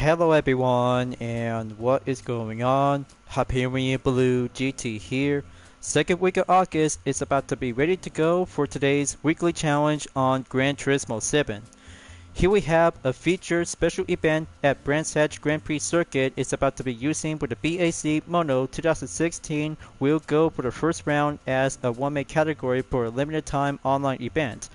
Hello everyone, and what is going on? Hyperion-Blue-GT here. Second week of August is about to be ready to go for today's weekly challenge on Gran Turismo 7. Here we have a featured special event at Brands Hatch Grand Prix Circuit is about to be using with the BAC Mono 2016 will go for the first round as a one-man category for a limited time online event.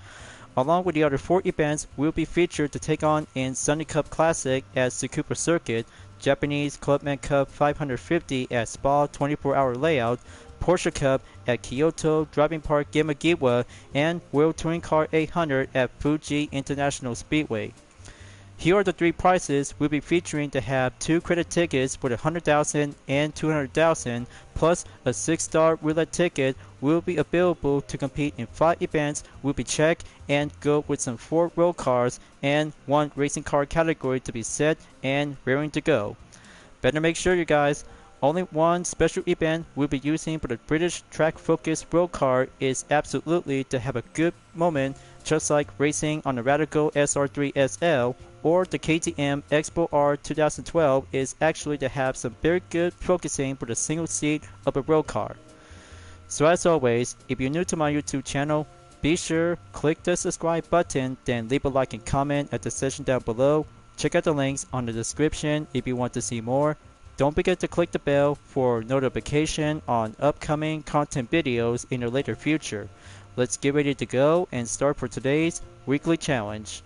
Along with the other 4 events will be featured to take on in Sunny Cup Classic at Tsukuba Circuit, Japanese Clubman Cup 550 at Spa 24-hour layout, Porsche Cup at Kyoto Driving Park Gemagiwa, and World Touring Car 800 at Fuji International Speedway. Here are the 3 prizes we'll be featuring to have 2 credit tickets for the 100,000 and 200,000 plus a 6-star roulette ticket will be available to compete in 5 events will be checked and go with some 4 road cars and 1 racing car category to be set and raring to go. Better make sure you guys, only one special event we'll be using for the British track focused road car is absolutely to have a good moment just like racing on the Radical SR3 SL or the KTM Expo R 2012 is actually to have some very good focusing for the single seat of a road car. So as always, if you're new to my YouTube channel, be sure click the subscribe button, then leave a like and comment at the section down below. Check out the links on the description if you want to see more. Don't forget to click the bell for notification on upcoming content videos in the later future. Let's get ready to go and start for today's weekly challenge.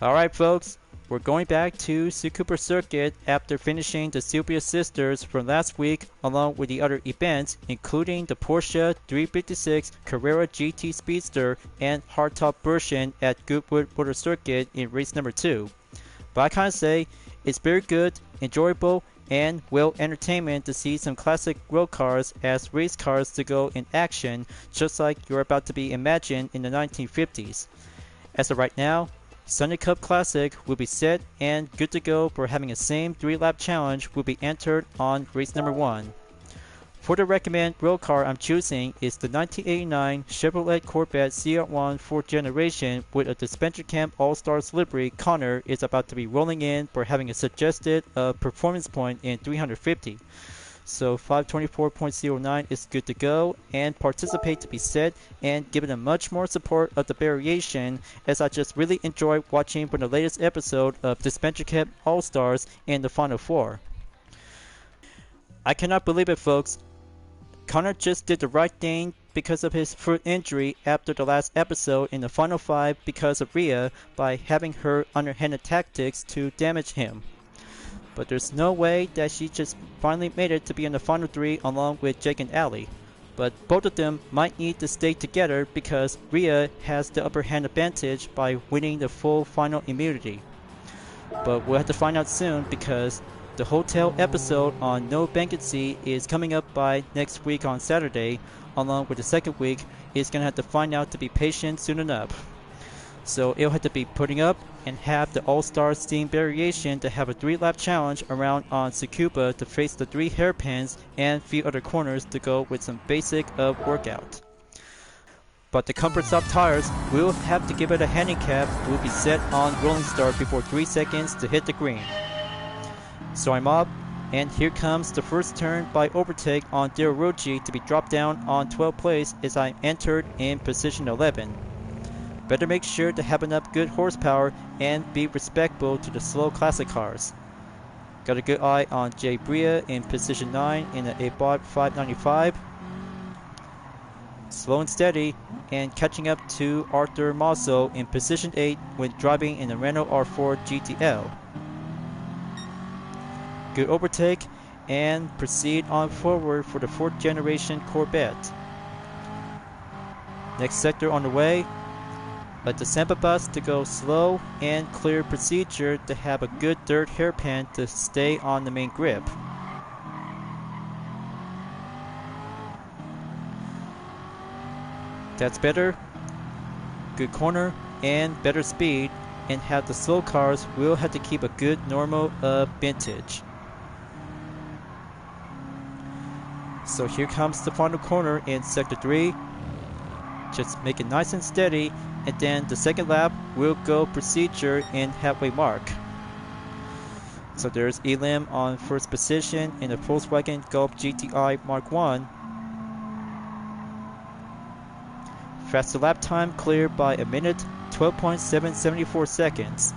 Alright folks, we're going back to Tsukuba Circuit after finishing the Sylvia Sisters from last week along with the other events including the Porsche 356 Carrera GT Speedster and hardtop version at Goodwood Motor Circuit in race number 2. But I can't say it's very good, enjoyable, and well entertainment to see some classic road cars as race cars to go in action just like you're about to be imagined in the 1950s. As of right now, Sunny Cup Classic will be set and good to go for having a same 3-lap challenge will be entered on race number 1. For the recommended road car I'm choosing is the 1989 Chevrolet Corvette CR1 4th generation with a dispenser cam all-stars livery. Connor is about to be rolling in for having a suggested performance point in 350. So 524.09 is good to go and participate to be set and give it a much more support of the variation as I just really enjoyed watching from the latest episode of Dispenser Cam All-Stars in the Final 4. I cannot believe it folks. Connor just did the right thing because of his foot injury after the last episode in the Final 5 because of Rhea by having her underhanded tactics to damage him. But there's no way that she just finally made it to be in the Final 3 along with Jake and Ali. But both of them might need to stay together because Rhea has the upper hand advantage by winning the full final immunity. But we'll have to find out soon because the hotel episode on No Vacancy is coming up by next week on Saturday, along with the second week is going to have to find out to be patient soon enough. So it'll have to be putting up and have the All-Star Steam variation to have a 3-lap challenge around on Tsukuba to face the 3 hairpins and few other corners to go with some basic workout. But the Comfort Soft tires will have to give it a handicap will be set on rolling start before 3 seconds to hit the green. So I'm up, and here comes the first turn by overtake on Deroji to be dropped down on 12th place as I entered in position 11. Better make sure to have enough good horsepower and be respectful to the slow classic cars. Got a good eye on Jay Bria in position 9 in the BAC 595. Slow and steady and catching up to Arthur Maso in position 8 when driving in the Renault R4 GTL. Good overtake and proceed on forward for the 4th generation Corvette. Next sector on the way. Let the Sempa bus to go slow and clear procedure to have a good dirt hairpin to stay on the main grip. That's better. Good corner and better speed and have the slow cars will have to keep a good normal vintage. So here comes the final corner in sector 3. Just make it nice and steady, and then the second lap will go procedure in halfway mark. So there's Elim on first position in the Volkswagen Golf GTI Mark 1. Faster lap time cleared by a minute, 12.774 seconds.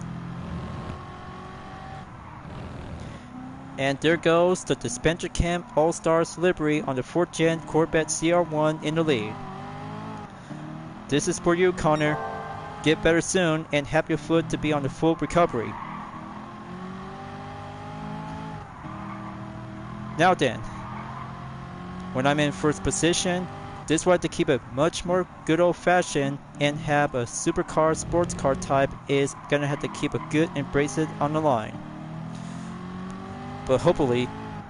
And there goes the Dispenser Cam All-Stars livery on the 4th Gen Corvette CR1 in the lead. This is for you, Connor. Get better soon and have your foot to be on the full recovery. Now then, when I'm in first position, this way to keep it much more good old-fashioned and have a supercar sports car type is gonna have to keep a good embrace it on the line. But hopefully,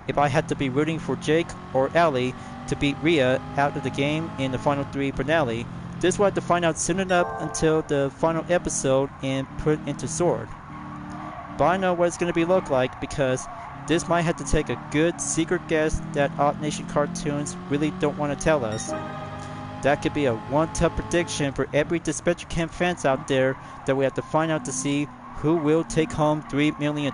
if I had to be rooting for Jake or Ali to beat Rhea out of the game in the Final 3 finale, this will have to find out soon enough until the final episode and put into Sword. But I know what it's going to be look like because this might have to take a good secret guess that Odd Nation Cartoons really don't want to tell us. That could be a one tough prediction for every Dispenser Cam fans out there that we have to find out to see who will take home $3 million.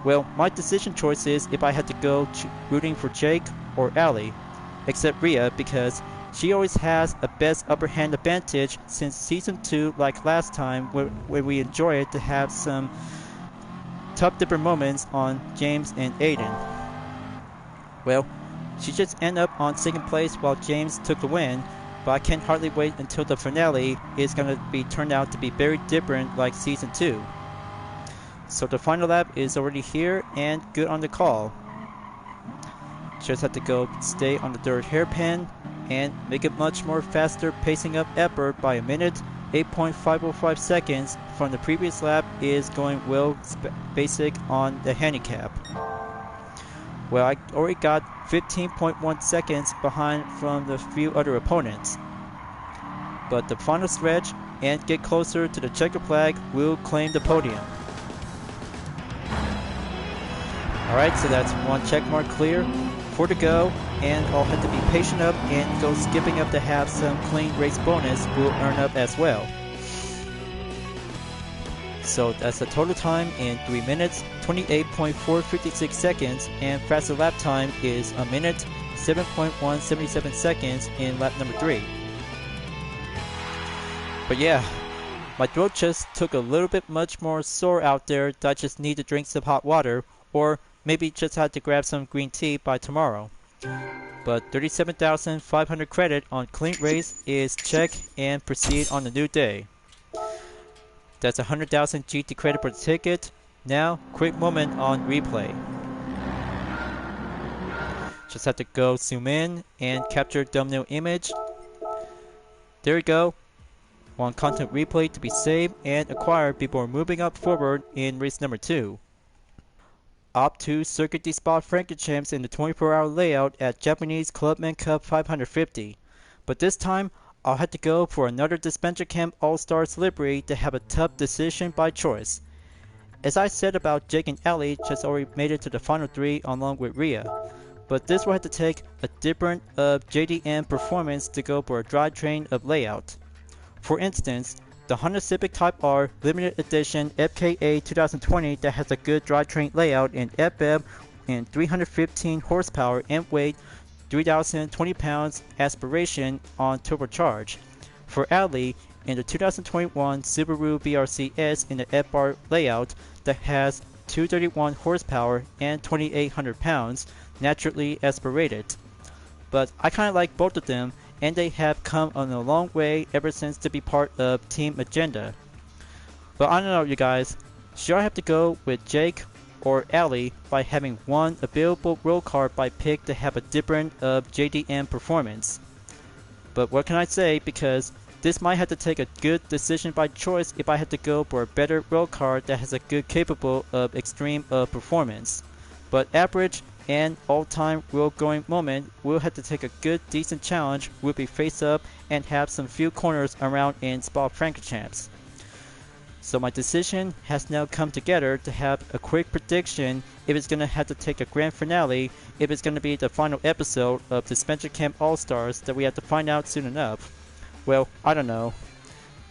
Well, my decision choice is if I had to go rooting for Jake or Ali, except Rhea because she always has a best upper hand advantage since Season 2, like last time, where we enjoy it to have some tough different moments on James and Aiden. Well, she just ended up on second place while James took the win, but I can't hardly wait until the finale is going to be turned out to be very different like Season 2. So the final lap is already here and good on the call. Just have to go stay on the third hairpin and make it much more faster pacing up effort by a minute. 8.505 seconds from the previous lap is going well basic on the handicap. Well, I already got 15.1 seconds behind from the few other opponents. But the final stretch and get closer to the checker flag will claim the podium. Alright, so that's one check mark clear. 4 to go, and I'll have to be patient up and go skipping up to have some clean race bonus will earn up as well. So that's the total time in 3 minutes, 28.456 seconds, and faster lap time is a minute, 7.177 seconds in lap number 3. But yeah, my throat just took a little bit much more sore out there that I just need to drink some hot water, or maybe just had to grab some green tea by tomorrow. But 37,500 credit on clean race is check and proceed on the new day. That's 100,000 GT credit per ticket. Now, quick moment on replay. Just have to go zoom in and capture thumbnail image. There we go. Want content replay to be saved and acquired before moving up forward in race number 2. Up to Circuit de Spa-Francorchamps in the 24-hour layout at Japanese Clubman Cup 550. But this time, I'll have to go for another Dispenser Cam All-Stars livery to have a tough decision by choice. As I said about Jake and Ali, just already made it to the final 3 along with Rhea. But this will have to take a different JDM performance to go for a drivetrain of layout. For instance, the Honda Civic Type R Limited Edition FKA 2020 that has a good drivetrain layout in FF and 315 horsepower and weight, 3,020 pounds aspiration on turbocharge. For Ali, in the 2021 Subaru BRZ-S in the FR layout that has 231 horsepower and 2,800 pounds naturally aspirated. But I kinda like both of them, and they have come on a long way ever since to be part of Team Agenda. But I don't know, you guys, should I have to go with Jake or Ali by having one available roll card by pick to have a different JDM performance? But what can I say, because this might have to take a good decision by choice if I had to go for a better roll card that has a good capable of extreme performance. But average and all-time road-going moment will have to take a good decent challenge, will be face up and have some few corners around in Spa-Francorchamps. So my decision has now come together to have a quick prediction if it's going to have to take a grand finale, if it's going to be the final episode of Suspension Camp All-Stars that we have to find out soon enough. Well, I don't know.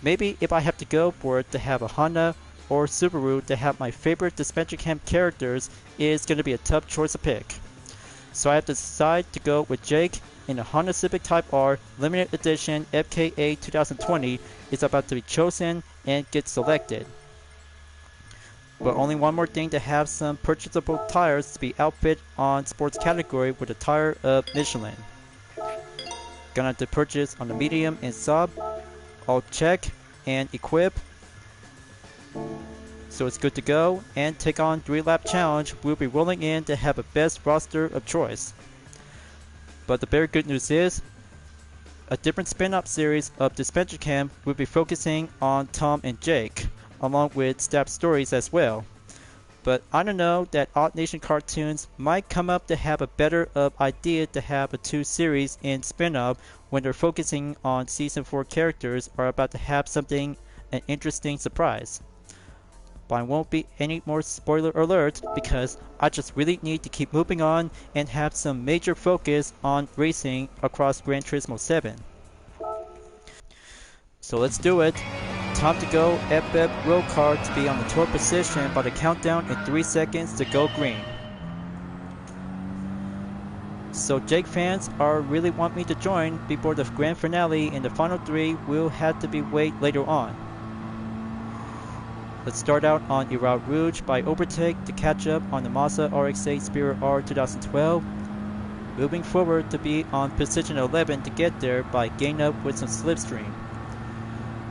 Maybe if I have to go for it to have a Honda or Subaru to have my favorite Suspension Camp characters is going to be a tough choice to pick. So I have to decide to go with Jake in a Honda Civic Type R Limited Edition FKA 2020 is about to be chosen and get selected. But only one more thing to have some purchasable tires to be outfit on sports category with a tire of Michelin. Gonna have to purchase on the medium and sub, all check and equip. So it's good to go and take on 3-lap challenge. We'll be rolling in to have a best roster of choice. But the very good news is, a different spin-off series of Suspension Camp will be focusing on Tom and Jake, along with staff stories as well. But I don't know that Odd Nation Cartoons might come up to have a better idea to have a 2 series in spin-off when they're focusing on Season 4 characters or about to have something, an interesting surprise. But I won't be any more spoiler alert because I just really need to keep moving on and have some major focus on racing across Gran Turismo 7. So let's do it. Time to go FF Road Car to be on the 12th position by the countdown in 3 seconds to go green. So Jake fans are really want me to join before the grand finale and the final 3 will have to be wait later on. Let's start out on Irao Rouge by overtake to catch up on the Mazda RX-8 Spirit R 2012. Moving forward to be on position 11 to get there by gain up with some slipstream.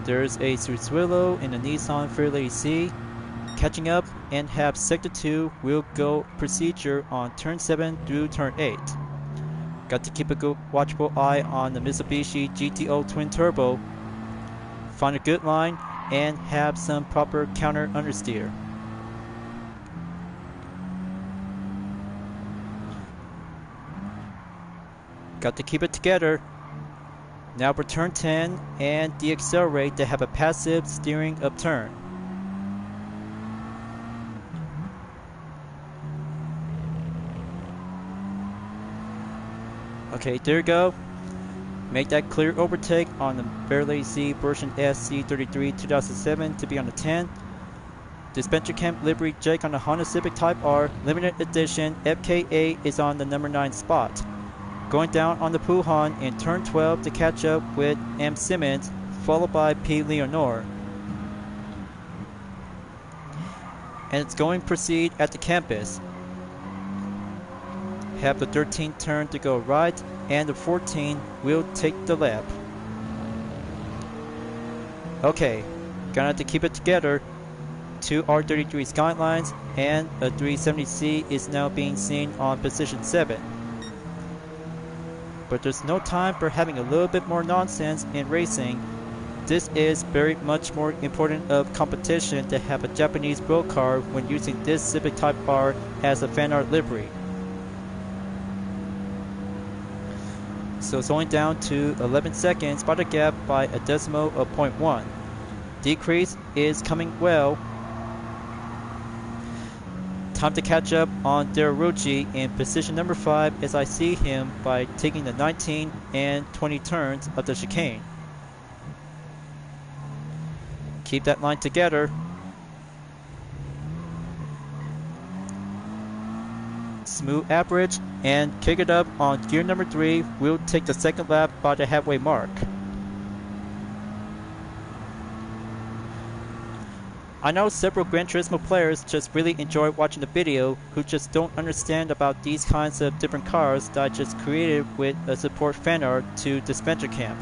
There's a Suzuki in the Nissan Fairlady C. Catching up and have sector 2 will go procedure on turn 7 through turn 8. Got to keep a good watchful eye on the Mitsubishi GTO Twin Turbo. Find a good line and have some proper counter understeer. Got to keep it together. Now for turn 10 and deaccelerate to have a passive steering upturn. Okay, there you go. Make that clear overtake on the Fairlady C version SC33 2007 to be on the 10. Suspension Camp Livery Jake on the Honda Civic Type R Limited Edition FKA is on the number 9 spot. Going down on the Puhan in turn 12 to catch up with M. Simmons, followed by P. Leonore. And it's going to proceed at the campus. Have the 13th turn to go right, and the 14 will take the left. Okay, gonna have to keep it together. 2 R33 Skylines and a 370C is now being seen on position 7. But there's no time for having a little bit more nonsense in racing. This is very much more important of competition to have a Japanese road car when using this Civic Type R as a fan art livery. So it's only down to 11 seconds by the gap by a decimal of 0.1. Decrease is coming well. Time to catch up on Deraruchi in position number 5 as I see him by taking the 19 and 20 turns of the chicane. Keep that line together. Smooth average and kick it up on gear number 3 will take the second lap by the halfway mark. I know several Gran Turismo players just really enjoy watching the video who just don't understand about these kinds of different cars that I just created with a support fan art to Suspension Camp.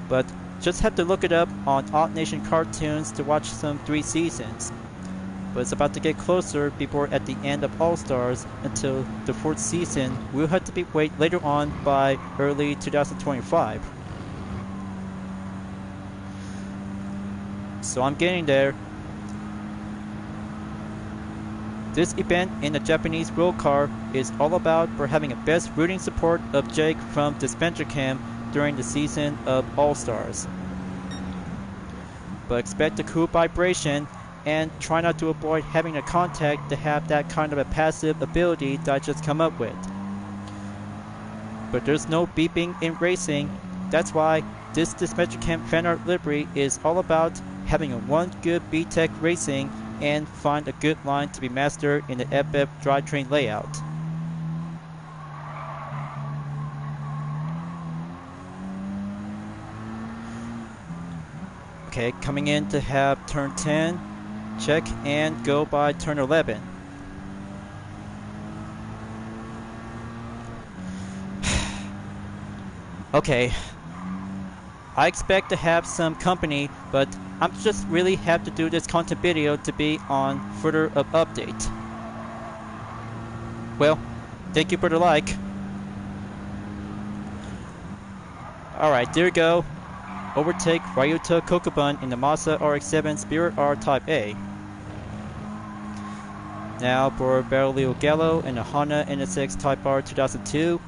But just have to look it up on Odd Nation Cartoons to watch some 3 seasons. But it's about to get closer before at the end of All-Stars until the 4th season will have to be wait later on by early 2025. So I'm getting there. This event in the Japanese road car is all about for having a best rooting support of Jake from Suspension Camp during the season of All-Stars. but expect a cool vibration and try not to avoid having a contact to have that kind of a passive ability that I just come up with. But there's no beeping in racing. That's why this Dispatcher Camp fan art livery is all about having a one good B-Tech racing and find a good line to be mastered in the FF drivetrain layout. Okay, coming in to have turn 10, check and go by turn 11. Okay, I expect to have some company, but I'm just really have to do this content video to be on further of update. Well, thank you for the like. Alright, there we go. Overtake Ryuta Kokubun in the Mazda RX-7 Spirit R Type A. Now for Barolio Gallo in the Honda NSX Type R 2002.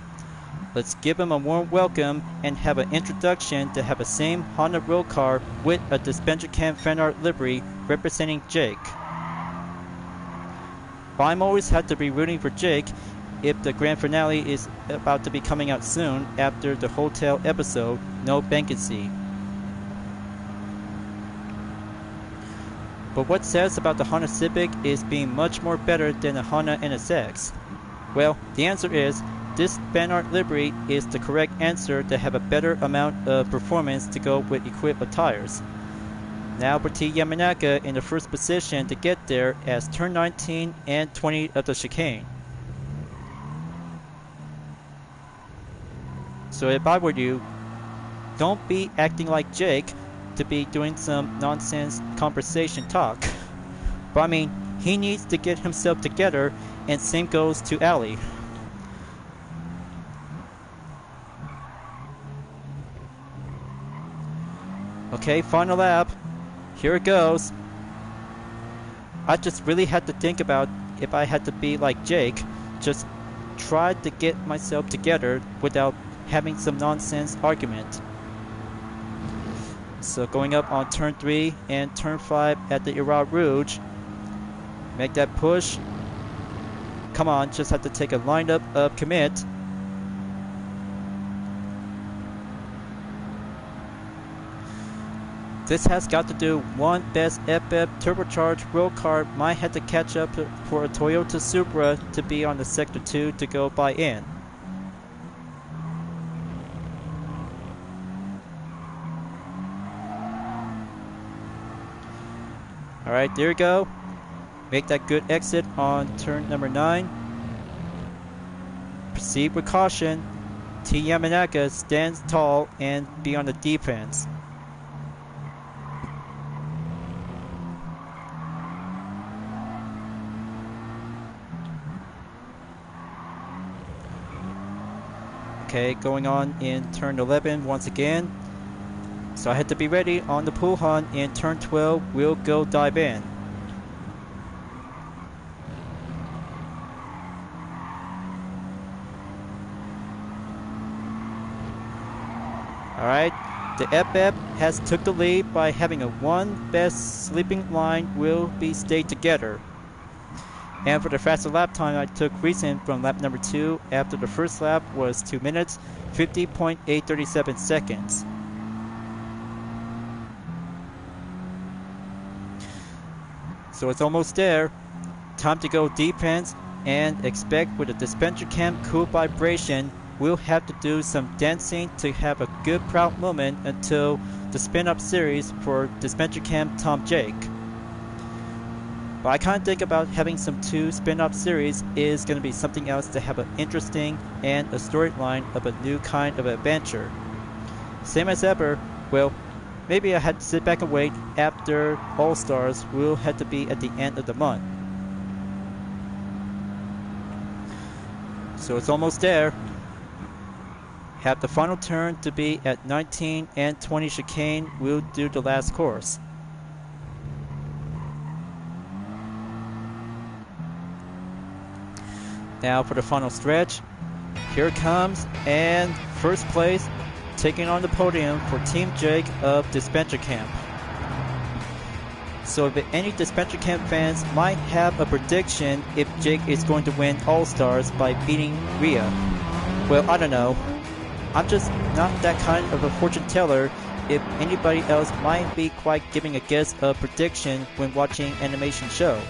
Let's give him a warm welcome and have an introduction to have the same Honda road car with a Dispatcher Camp fan art livery representing Jake. But I'm always had to be rooting for Jake if the grand finale is about to be coming out soon after the hotel episode No Vacancy. But what says about the Honda Civic is being much more better than the Honda NSX? Well, the answer is this fan art livery is the correct answer to have a better amount of performance to go with equipped tires. Now for T Yamanaka in the first position to get there as turn 19 and 20 of the chicane. So if I were you, don't be acting like Jake to be doing some nonsense conversation talk. But I mean, he needs to get himself together, and same goes to Ali. Okay, final lap. Here it goes. I just really had to think about if I had to be like Jake, just try to get myself together without having some nonsense argument. So going up on turn 3 and turn 5 at the Ira Rouge. Make that push. Come on, just have to take a lineup of commit. This has got to do one best FF turbocharged road car might have to catch up for a Toyota Supra to be on the sector 2 to go by in. Alright, there you go. Make that good exit on turn number 9. Proceed with caution. T Yamanaka stands tall and be on the defense. Okay, going on in turn 11 once again. So I had to be ready on the Puhan in turn 12. We'll go dive in. Alright, the FF has took the lead by having a one best sleeping line will be stayed together. And for the faster lap time, I took recent from lap number 2 after the first lap was 2 minutes, 50.837 seconds. So it's almost there. Time to go defense and expect with the Dispatcher Camp cool vibration, we'll have to do some dancing to have a good proud moment until the spin up series for Dispatcher Camp Tom Jake. But I kind of think about having some 2 spin up series is going to be something else to have an interesting and a storyline of a new kind of adventure. Same as ever, well, maybe I had to sit back and wait after All Stars will have to be at the end of the month. So it's almost there. Have the final turn to be at 19 and 20 chicane. We'll do the last course. Now for the final stretch. Here it comes, and first place taking on the podium for Team Jake of Dispatcher Camp. So if any Dispenser Camp fans might have a prediction if Jake is going to win All-Stars by beating Rhea. Well, I don't know. I'm just not that kind of a fortune teller. If anybody else might be quite giving a guess of prediction when watching animation show.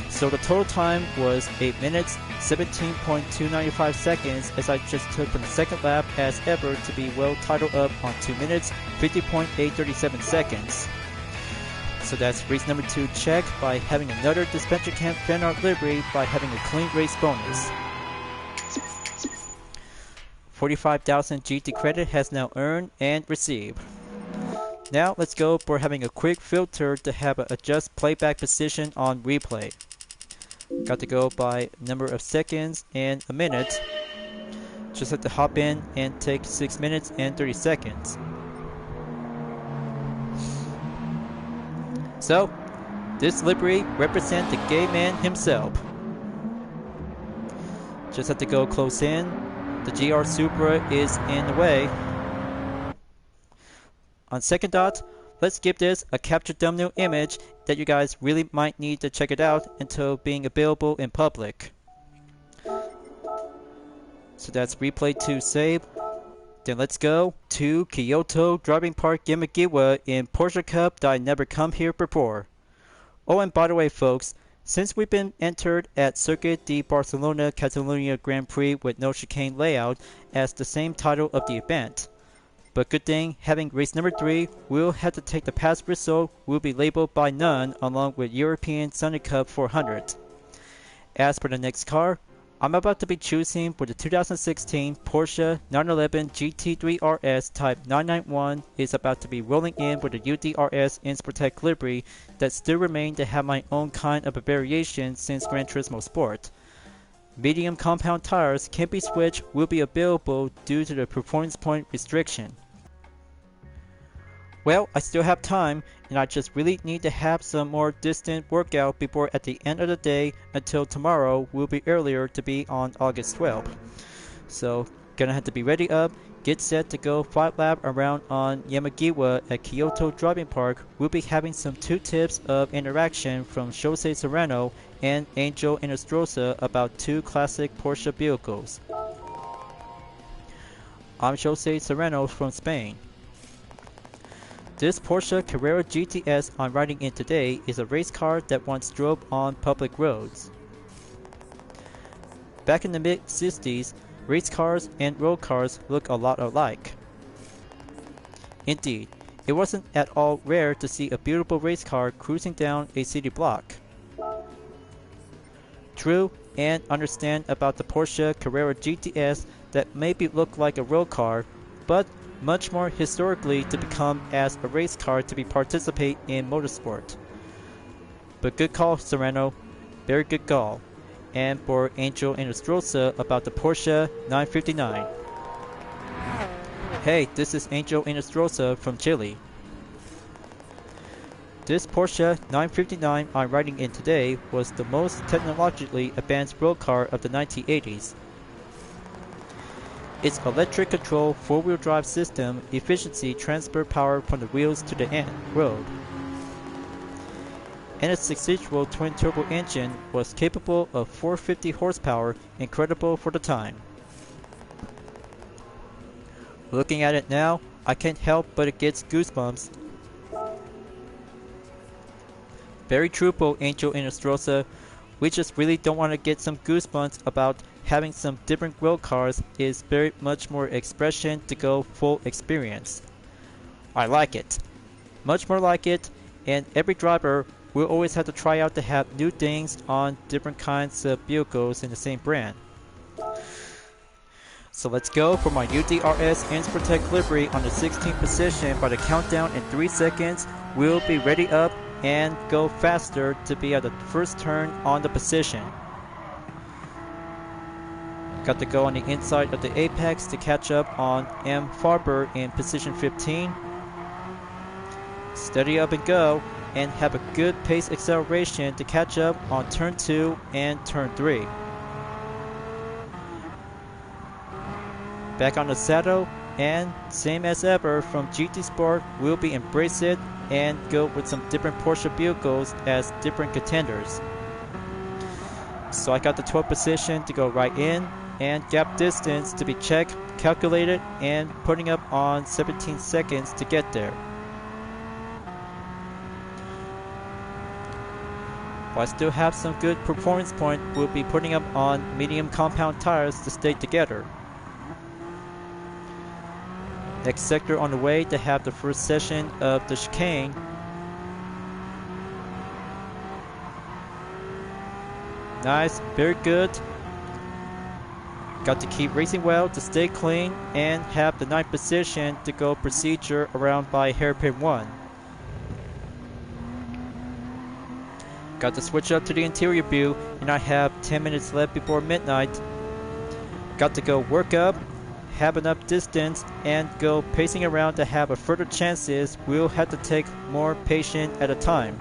So the total time was 8 minutes, 17.295 seconds as I just took from the second lap as ever to be well titled up on 2 minutes, 50.837 seconds. So that's race number 2 check by having another Dispenser Camp fan art livery by having a clean race bonus. 45,000 GT credit has now earned and received. Now let's go for having a quick filter to have a adjust playback position on replay. Got to go by number of seconds and a minute. Just have to hop in and take 6 minutes and 30 seconds. So, this livery represents the gay man himself. Just have to go close in. The GR Supra is in the way. On second thought, let's give this a capture thumbnail image that you guys really might need to check it out until being available in public. So that's replay 2 save. Then let's go to Kyoto Driving Park Yamagiwa in Porsche Cup that I never come here before. Oh, and by the way folks, since we've been entered at Circuit de Barcelona Catalunya Grand Prix with no chicane layout as the same title of the event. But good thing, having race number 3, we'll have to take the past result will be labeled by none along with European Sunday Cup 400. As for the next car, I'm about to be choosing for the 2016 Porsche 911 GT3 RS Type 991 is about to be rolling in with the UDRS Inspirtech livery that still remain to have my own kind of a variation since Gran Turismo Sport. Medium compound tires can be switched will be available due to the performance point restriction. Well, I still have time, and I just really need to have some more distant workout before at the end of the day until tomorrow will be earlier to be on August 12th. So, gonna have to be ready up, get set to go 5 lap around on Yamagiwa at Kyoto Driving Park. We'll be having some 2 tips of interaction from Jose Serrano and Angel Inostroza about 2 classic Porsche vehicles. I'm Jose Serrano from Spain. This Porsche Carrera GTS I'm riding in today is a race car that once drove on public roads. Back in the mid-60s, race cars and road cars look a lot alike. Indeed, it wasn't at all rare to see a beautiful race car cruising down a city block. True, and understand about the Porsche Carrera GTS that maybe look like a road car, but much more historically to become as a race car to be participate in motorsport. But good call, Serrano. Very good call. And for Angel Inostroza about the Porsche 959. Hey, this is Angel Inostroza from Chile. This Porsche 959 I'm riding in today was the most technologically advanced road car of the 1980s. Its electric control 4-wheel drive system efficiency transferred power from the wheels to the end road. And its 6-liter twin-turbo engine was capable of 450 horsepower, incredible for the time. Looking at it now, I can't help but it gets goosebumps. Very truthful, Angel Inostroza. We just really don't want to get some goosebumps about having some different road cars is very much more expression to go full experience. I like it. Much more like it, and every driver will always have to try out to have new things on different kinds of vehicles in the same brand. So let's go for my UDRS Inspirtech livery on the 16th position by the countdown in 3 seconds. We'll be ready up and go faster to be at the first turn on the position. Got to go on the inside of the apex to catch up on M. Farber in position 15. Steady up and go, and have a good pace acceleration to catch up on turn 2 and turn 3. Back on the saddle, and same as ever from GT Sport, we'll be embrace it and go with some different Porsche vehicles as different contenders. So I got the 12th position to go right in, and gap distance to be checked, calculated, and putting up on 17 seconds to get there. While I still have some good performance point, we'll be putting up on medium compound tires to stay together. Next sector on the way to have the first session of the chicane. Nice, very good. Got to keep racing well to stay clean and have the 9th position to go procedure around by hairpin 1. Got to switch up to the interior view, and I have 10 minutes left before midnight. Got to go work up, have enough distance, and go pacing around to have a further chances. We'll have to take more patient at a time.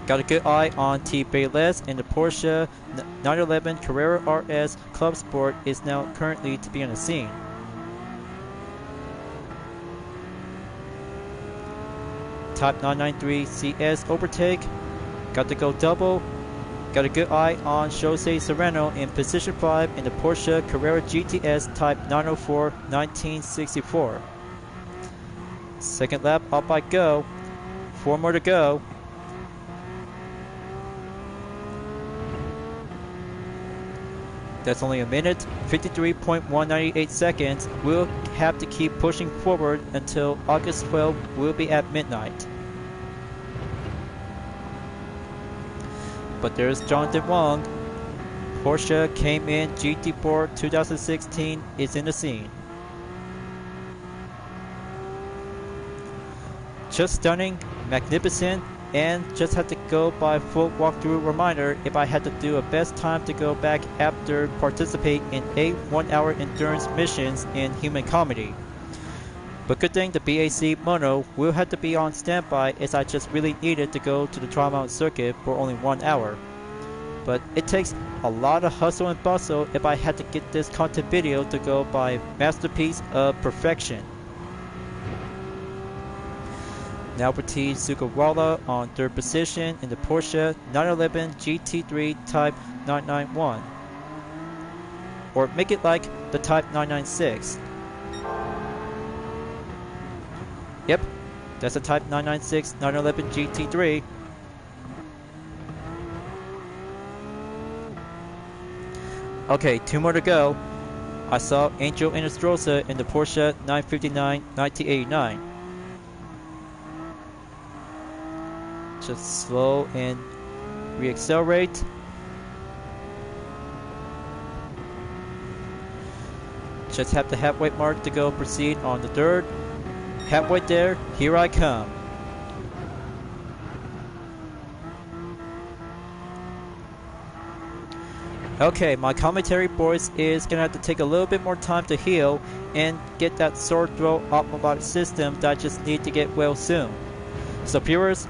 Got a good eye on T. Bayless, and the Porsche 911 Carrera RS Club Sport is now currently to be on the scene. Type 993 CS overtake. Got to go double. Got a good eye on Jose Serrano in position 5 in the Porsche Carrera GTS Type 904 1964. Second lap up I go. 4 more to go. That's only a minute, 53.198 seconds. We'll have to keep pushing forward until August 12th. We'll be at midnight. But there's Jonathan Wong. Porsche came in GT4 2016 is in the scene. Just stunning, magnificent, and just had to go by full walkthrough reminder if I had to do a best time to go back after participate in 8 1-hour endurance missions in Human Comedy. But good thing the BAC Mono will have to be on standby as I just really needed to go to the Trial Mountain Circuit for only 1 hour. But it takes a lot of hustle and bustle if I had to get this content video to go by masterpiece of perfection. Now for T. Sugawara on 3rd position in the Porsche 911 GT3 Type 991. Or make it like the Type 996. Yep, that's a Type 996 911 GT3. Okay, 2 more to go. I saw Angel Inestrosa in the Porsche 959 1989. Just slow and reaccelerate. Just have the halfway mark to go proceed on the 3rd. Halfway there, here I come. Okay, my commentary voice is gonna have to take a little bit more time to heal and get that sore throat automatic system that I just need to get well soon. So viewers,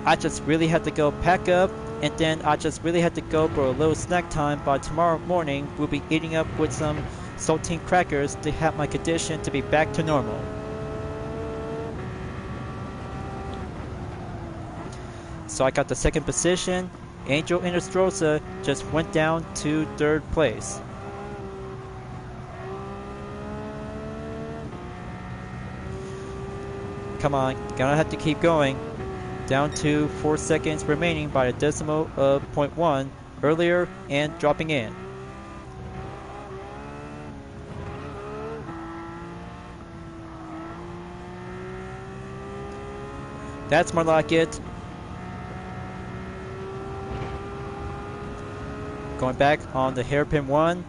I just really had to go pack up, and then I just really had to go for a little snack time. By tomorrow morning, we'll be eating up with some saltine crackers to have my condition to be back to normal. So I got the 2nd position. Angel Inestrosa just went down to 3rd place. Come on, gonna have to keep going. Down to 4 seconds remaining by a decimal of 0.1 earlier and dropping in. That's more like it. Going back on the hairpin 1.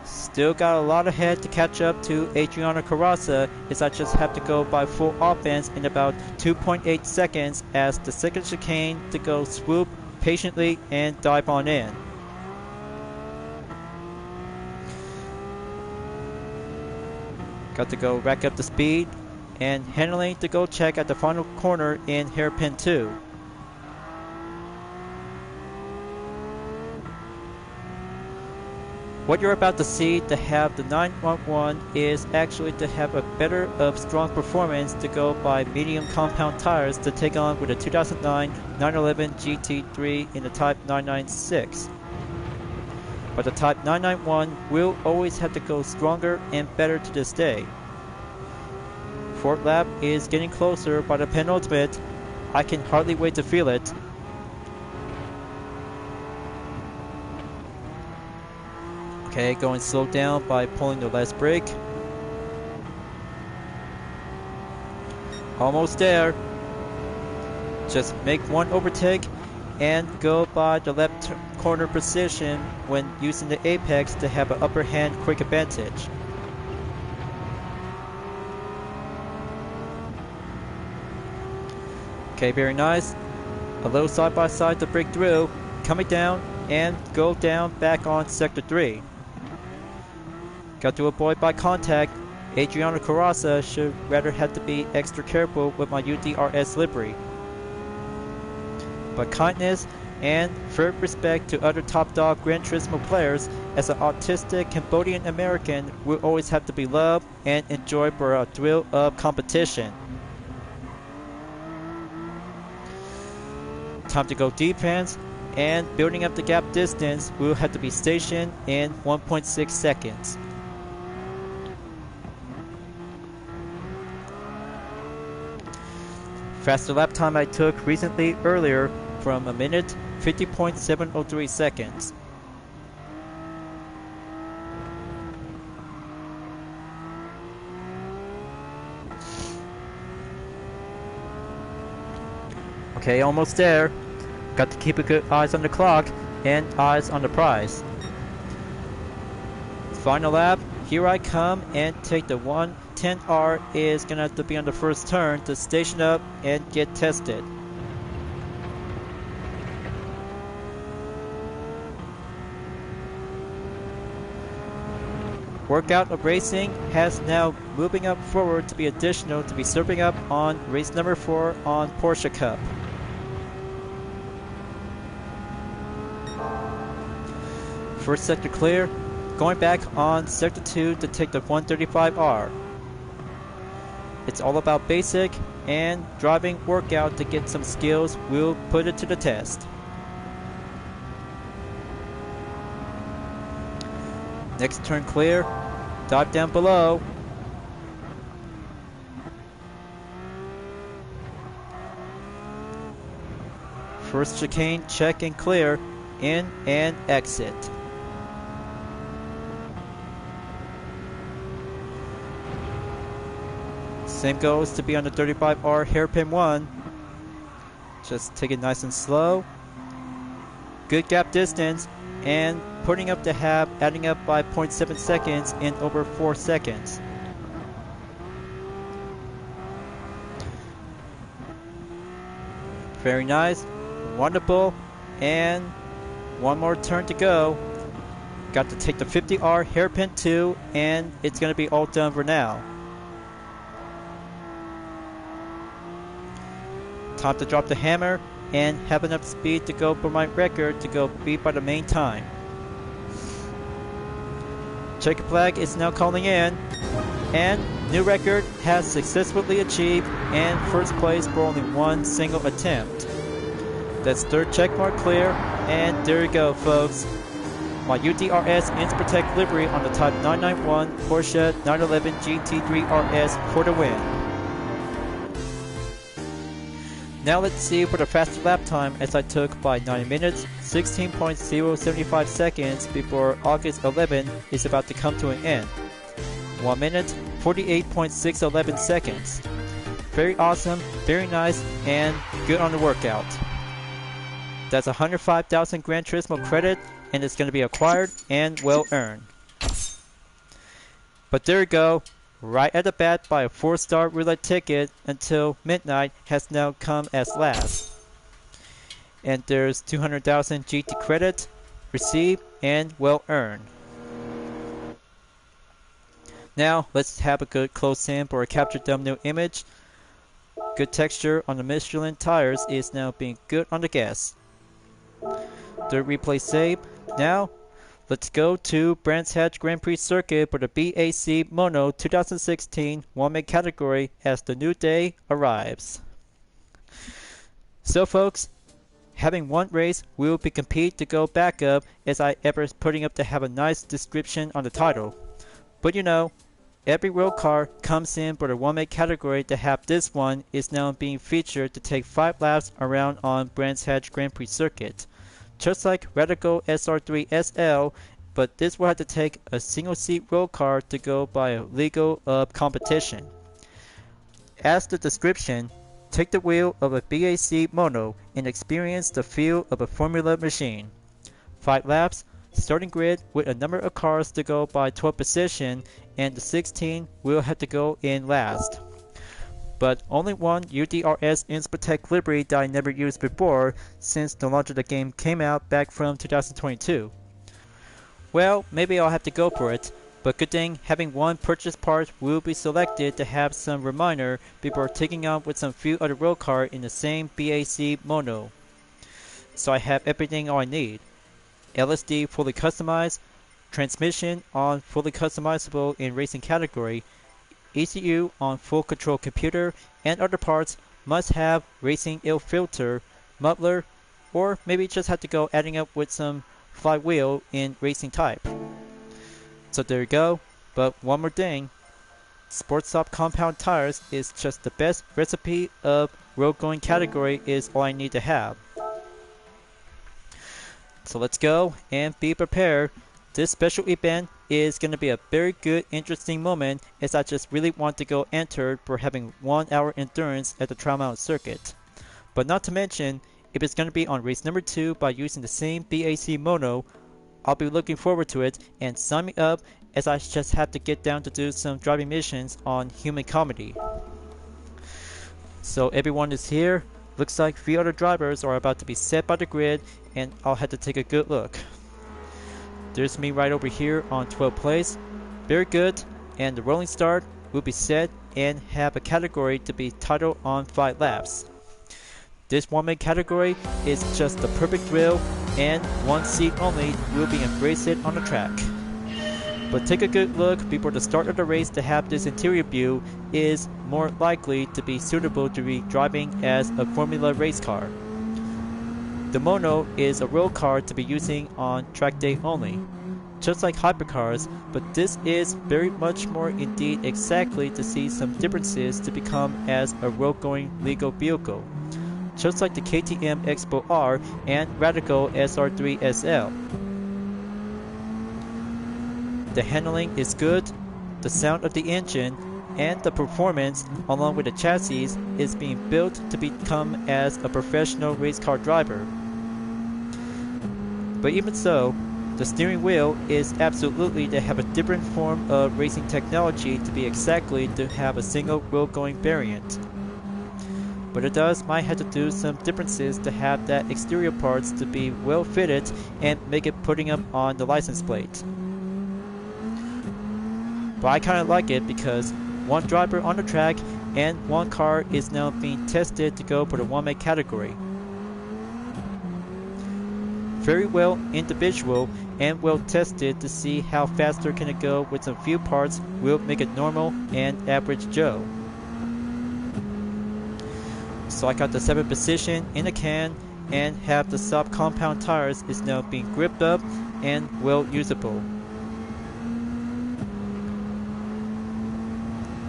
Still got a lot ahead to catch up to Adriano Carrozza, as I just have to go by full offense in about 2.8 seconds as the 2nd chicane to go swoop patiently and dive on in. Got to go rack up the speed and handling to go check at the final corner in hairpin 2. What you're about to see to have the 911 is actually to have a better of strong performance to go by medium compound tires to take on with a 2009 911 GT3 in the Type 996. But the Type 991 will always have to go stronger and better to this day. Fourth lap is getting closer by the penultimate. I can hardly wait to feel it. Okay, going slow down by pulling the last brake. Almost there. Just make one overtake and go by the left corner position when using the apex to have an upper hand quick advantage. Okay, very nice. A little side by side to break through, coming down and go down back on sector 3. Got to avoid by contact. Adriano Carrasa should rather have to be extra careful with my UDRS livery. But kindness and fair respect to other top dog Gran Turismo players, as an autistic Cambodian American will always have to be loved and enjoyed for a thrill of competition. Time to go defense, and building up the gap distance will have to be stationed in 1.6 seconds. Faster lap time I took recently earlier from a minute 50.703 seconds. Okay, almost there. Got to keep a good eyes on the clock and eyes on the prize. Final lap, here I come and take the 110R is gonna have to be on the first turn to station up and get tested. Workout of racing has now moving up forward to be additional to be serving up on race number 4 on Porsche Cup. First sector clear, going back on sector 2 to take the 135R. It's all about basic and driving workout to get some skills. We'll put it to the test. Next turn clear, dive down below. First chicane, check and clear, in and exit. Same goes to be on the 35R hairpin 1. Just take it nice and slow. Good gap distance and putting up the half, adding up by 0.7 seconds in over 4 seconds. Very nice, wonderful, and one more turn to go. Got to take the 50R hairpin 2 and it's going to be all done for now. Time to drop the hammer and have enough speed to go for my record to go beat by the main time. Checker flag is now calling in, and new record has successfully achieved and first place for only one single attempt. That's third checkmark clear, and there you go, folks. My UDRS Inspirtech livery on the Type 991 Porsche 911 GT3 RS for the win. Now let's see for the faster lap time as I took by 9 minutes, 16.075 seconds before August 11 is about to come to an end. 1 minute, 48.611 seconds. Very awesome, very nice, and good on the workout. That's 105,000 Gran Turismo credit, and it's going to be acquired and well earned. But there you go. Right at the bat by a 4-star roulette ticket until midnight has now come as last. And there's 200,000 GT credit received and well earned. Now let's have a good close sample or capture thumbnail image. Good texture on the Michelin tires is now being good on the gas. Third replay save. Now Let's go to Brands Hatch Grand Prix Circuit for the BAC Mono 2016 one-make category as the new day arrives. So folks, having one race will be compete to go back up as I ever putting up to have a nice description on the title. But you know, every road car comes in for the one-make category to have this one is now being featured to take 5 laps around on Brands Hatch Grand Prix Circuit. Just like Radical SR3 SL, but this will have to take a single seat road car to go by a legal competition. As the description, take the wheel of a BAC Mono and experience the feel of a Formula machine. 5 laps, starting grid with a number of cars to go by 12th position, and the 16 will have to go in last. But only one UDRS Inspotech livery that I never used before since the launch of the game came out back from 2022. Well, maybe I'll have to go for it, but good thing having one purchase part will be selected to have some reminder before taking on with some few other road car in the same BAC Mono. So I have everything all I need. LSD fully customized, transmission on fully customizable in racing category, ECU on full control computer, and other parts must have racing ill filter, muffler, or maybe just have to go adding up with some flywheel in racing type. So there you go, but one more thing, Sports Stop compound tires is just the best recipe of road going category is all I need to have. So let's go and be prepared. This special event is going to be a very good, interesting moment as I just really want to go enter for having 1 hour endurance at the Trial Mountain Circuit. But not to mention, if it's going to be on race number 2 by using the same BAC Mono, I'll be looking forward to it and sign me up as I just have to get down to do some driving missions on Human Comedy. So everyone is here. Looks like 3 other drivers are about to be set by the grid and I'll have to take a good look. There's me right over here on 12th place. Very good, and the rolling start will be set and have a category to be titled on 5 laps. This one-make category is just the perfect thrill and one seat only will be embraced on the track. But take a good look before the start of the race to have this interior view is more likely to be suitable to be driving as a Formula race car. The Mono is a road car to be using on track day only, just like hypercars, but this is very much more indeed exactly to see some differences to become as a road-going legal vehicle, just like the KTM Expo R and Radical SR3 SL. The handling is good, the sound of the engine, and the performance along with the chassis is being built to become as a professional race car driver. But even so, the steering wheel is absolutely to have a different form of racing technology to be exactly to have a single road-going variant. But it might have to do some differences to have that exterior parts to be well fitted and make it putting up on the license plate. But I kinda like it because one driver on the track and one car is now being tested to go for the one-make category. Very well individual and well tested to see how faster can it go with some few parts will make it normal and average Joe. So I got the 7th position in the can and have the sub compound tires is now being gripped up and well usable.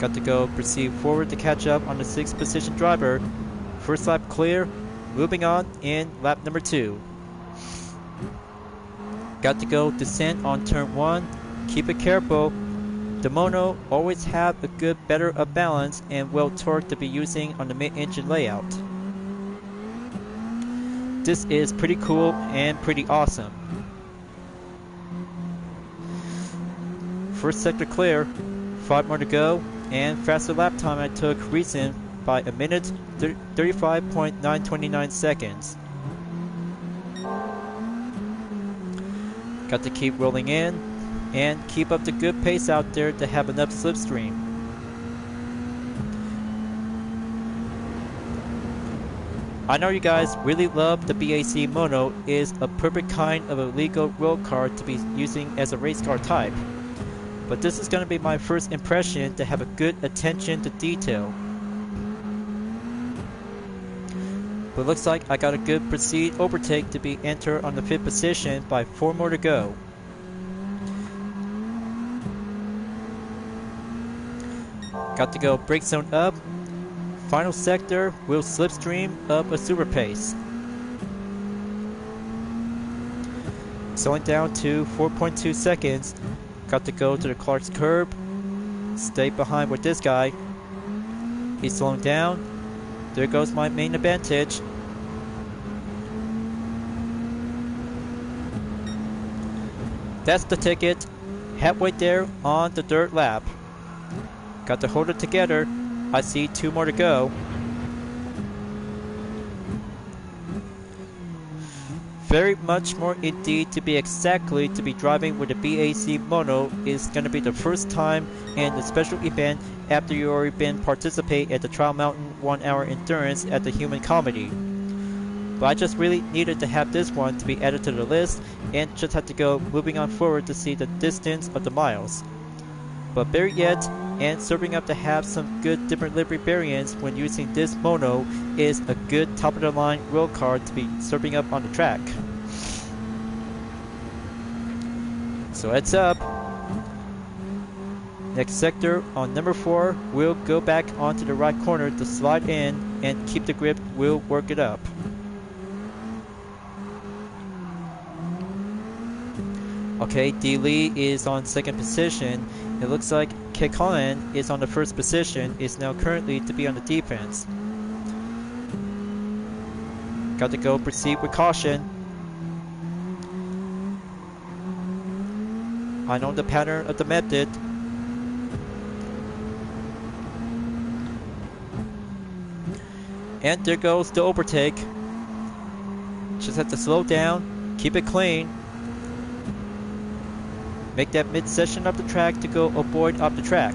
Got to go proceed forward to catch up on the 6th position driver. First lap clear, moving on in lap number 2. Got to go descent on turn 1, keep it careful. The Mono always have a good better of balance and well torque to be using on the mid-engine layout. This is pretty cool and pretty awesome. First sector clear, 5 more to go, and faster lap time I took recent by a minute 35.929 seconds. Got to keep rolling in and keep up the good pace out there to have enough slipstream. I know you guys really love the BAC Mono. Is a perfect kind of a legal road car to be using as a race car type. But this is going to be my first impression to have a good attention to detail. But looks like I got a good proceed overtake to be entered on the 5th position by 4 more to go. Got to go brake zone up. Final sector will slipstream up a super pace. Slowing down to 4.2 seconds. Got to go to the Clark's curb. Stay behind with this guy. He's slowing down. There goes my main advantage. That's the ticket. Halfway there on the third lap. Got to hold it together. I see 2 more to go. Very much more indeed to be exactly to be driving with the BAC Mono is going to be the first time in the special event after you already been participate at the Trial Mountain 1 hour endurance at the Human Comedy. But I just really needed to have this one to be added to the list and just had to go moving on forward to see the distance of the miles. But better yet, and serving up to have some good different livery variants when using this mono is a good top of the line road car to be serving up on the track. So heads up. Next sector on number 4, we'll go back onto the right corner to slide in and keep the grip, we'll work it up. Okay, D. Lee is on 2nd position. It looks like K. Collin is on the 1st position, is now currently to be on the defense. Got to go proceed with caution. I know the pattern of the method. And there goes the overtake. Just have to slow down, keep it clean. Make that mid-session of the track to go avoid off the track.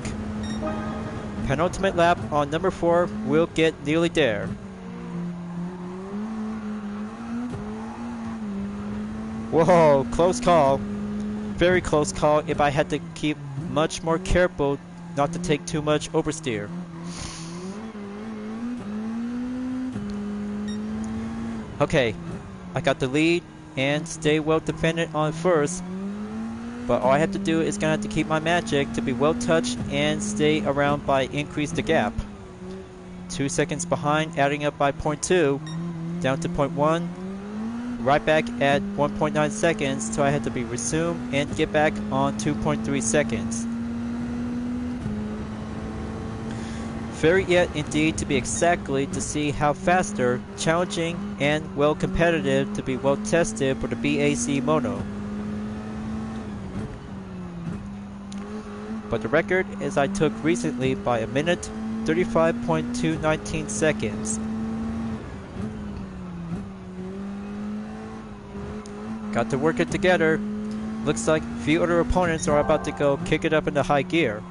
Penultimate lap on number 4 will get nearly there. Whoa, close call. Very close call if I had to keep much more careful not to take too much oversteer. Okay, I got the lead and stay well defended on first. But all I have to do is gonna have to keep my magic to be well touched and stay around by increase the gap. 2 seconds behind, adding up by 0.2, down to 0.1, right back at 1.9 seconds till I had to be resumed and get back on 2.3 seconds. Very yet indeed to be exactly to see how faster, challenging, and well competitive to be well tested for the BAC Mono. But the record is I took recently by a minute, 35.219 seconds. Got to work it together. Looks like few other opponents are about to go kick it up into high gear.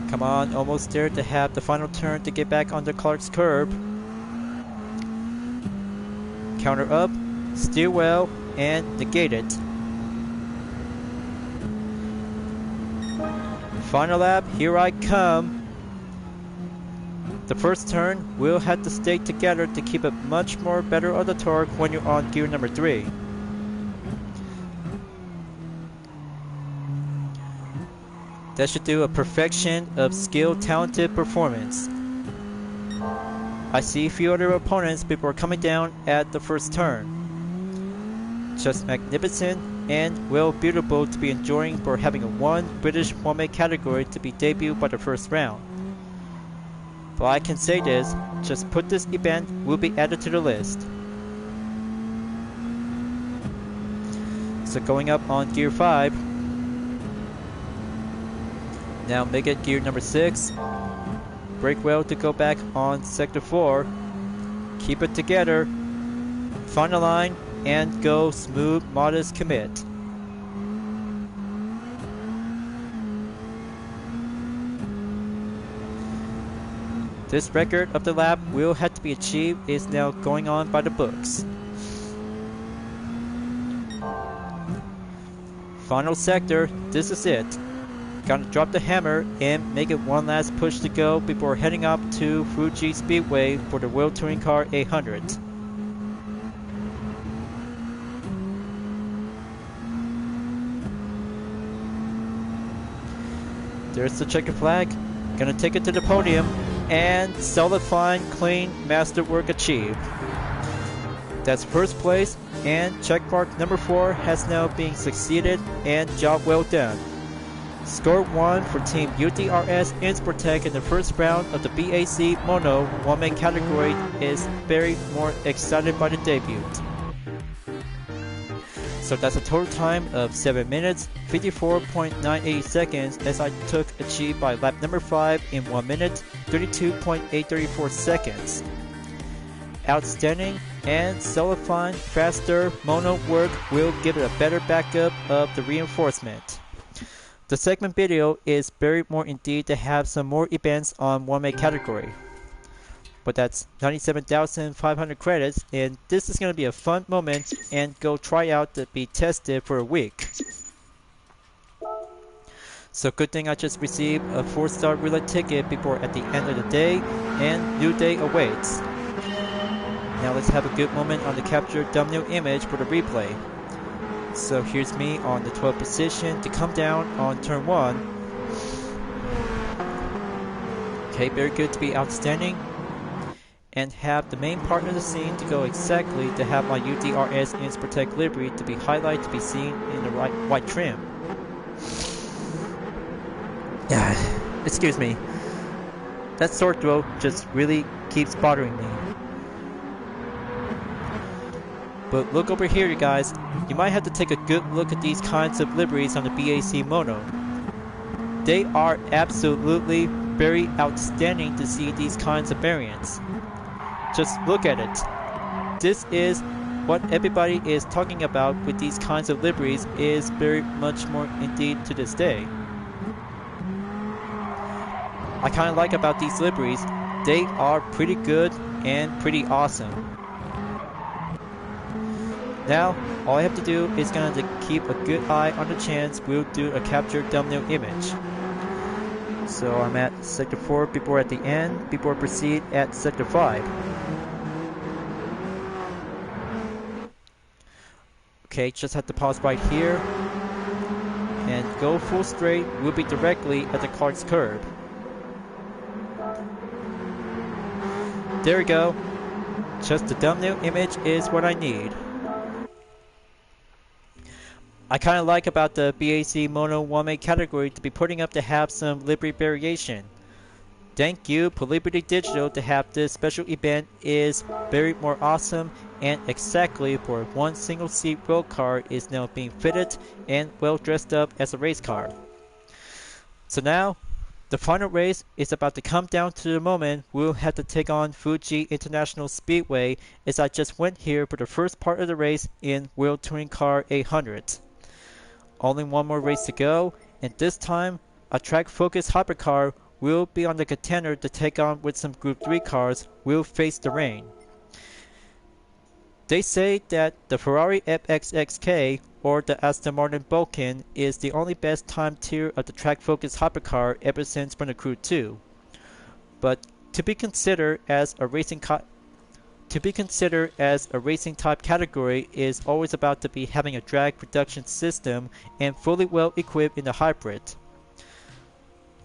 Come on, almost there to have the final turn to get back onto Clark's curb. Counter up, steer well, and negate it. Final lap, here I come. The first turn, we'll have to stay together to keep it much more better of the torque when you're on gear number 3. That should do a perfection of skill, talented performance. I see a few other opponents before coming down at the first turn. Just magnificent and well beautiful to be enjoying for having a 1 British homemade category to be debuted by the first round. But I can say this, just put this event will be added to the list. So going up on gear 5. Now make it gear number 6. Brake well to go back on sector 4. Keep it together. Final line and go smooth, modest commit. This record of the lap will have to be achieved is now going on by the books. Final sector, this is it. Gotta drop the hammer and make it one last push to go before heading up to Fuji Speedway for the World Touring Car 800. There's the checkered flag. Gonna take it to the podium and solid, fine, clean, masterwork achieved. That's first place, and checkmark number 4 has now been succeeded, and job well done. Score 1 for Team UDRS Insportec in the first round of the BAC Mono one-man category is very more excited by the debut. So that's a total time of 7 minutes, 54.98 seconds as I took achieved by lap number 5 in 1 minute, 32.834 seconds. Outstanding and solidifying faster mono work will give it a better backup of the reinforcement. The segment video is very more indeed to have some more events on one-man category. But that's 97,500 credits, and this is going to be a fun moment and go try out to be tested for a week. So good thing I just received a 4-star roulette ticket before at the end of the day, and new day awaits. Now let's have a good moment on the captured thumbnail image for the replay. So here's me on the 12th position to come down on turn 1. Okay, very good to be outstanding. And have the main part of the scene to go exactly to have my UDRS Insportec livery to be highlighted to be seen in the right white trim. Excuse me. That sore throat just really keeps bothering me. But look over here, you guys. You might have to take a good look at these kinds of liveries on the BAC Mono. They are absolutely very outstanding to see these kinds of variants. Just look at it. This is what everybody is talking about with these kinds of liveries is very much more indeed to this day. I kind of like about these liveries, they are pretty good and pretty awesome. Now, all I have to do is going to keep a good eye on the chance we'll do a captured thumbnail image. So I'm at sector 4 before at the end, before proceed at sector 5. Okay, just have to pause right here and go full straight. We'll be directly at the kart's curb. There we go. Just the thumbnail image is what I need. I kind of like about the BAC Mono 1-man category to be putting up to have some livery variation. Thank you Liberty Digital to have this special event is very more awesome, and exactly for one single seat road car is now being fitted and well dressed up as a race car. So now the final race is about to come down to the moment we'll have to take on Fuji International Speedway, as I just went here for the first part of the race in World Touring Car 800. Only one more race to go, and this time a track-focused hypercar will be on the contender to take on with some Group 3 cars will face the rain. They say that the Ferrari FXXK or the Aston Martin Vulcan is the only best time tier of the track-focused hypercar ever since from the Crew 2. But to be considered as a racing type category is always about to be having a drag reduction system and fully well equipped in the hybrid.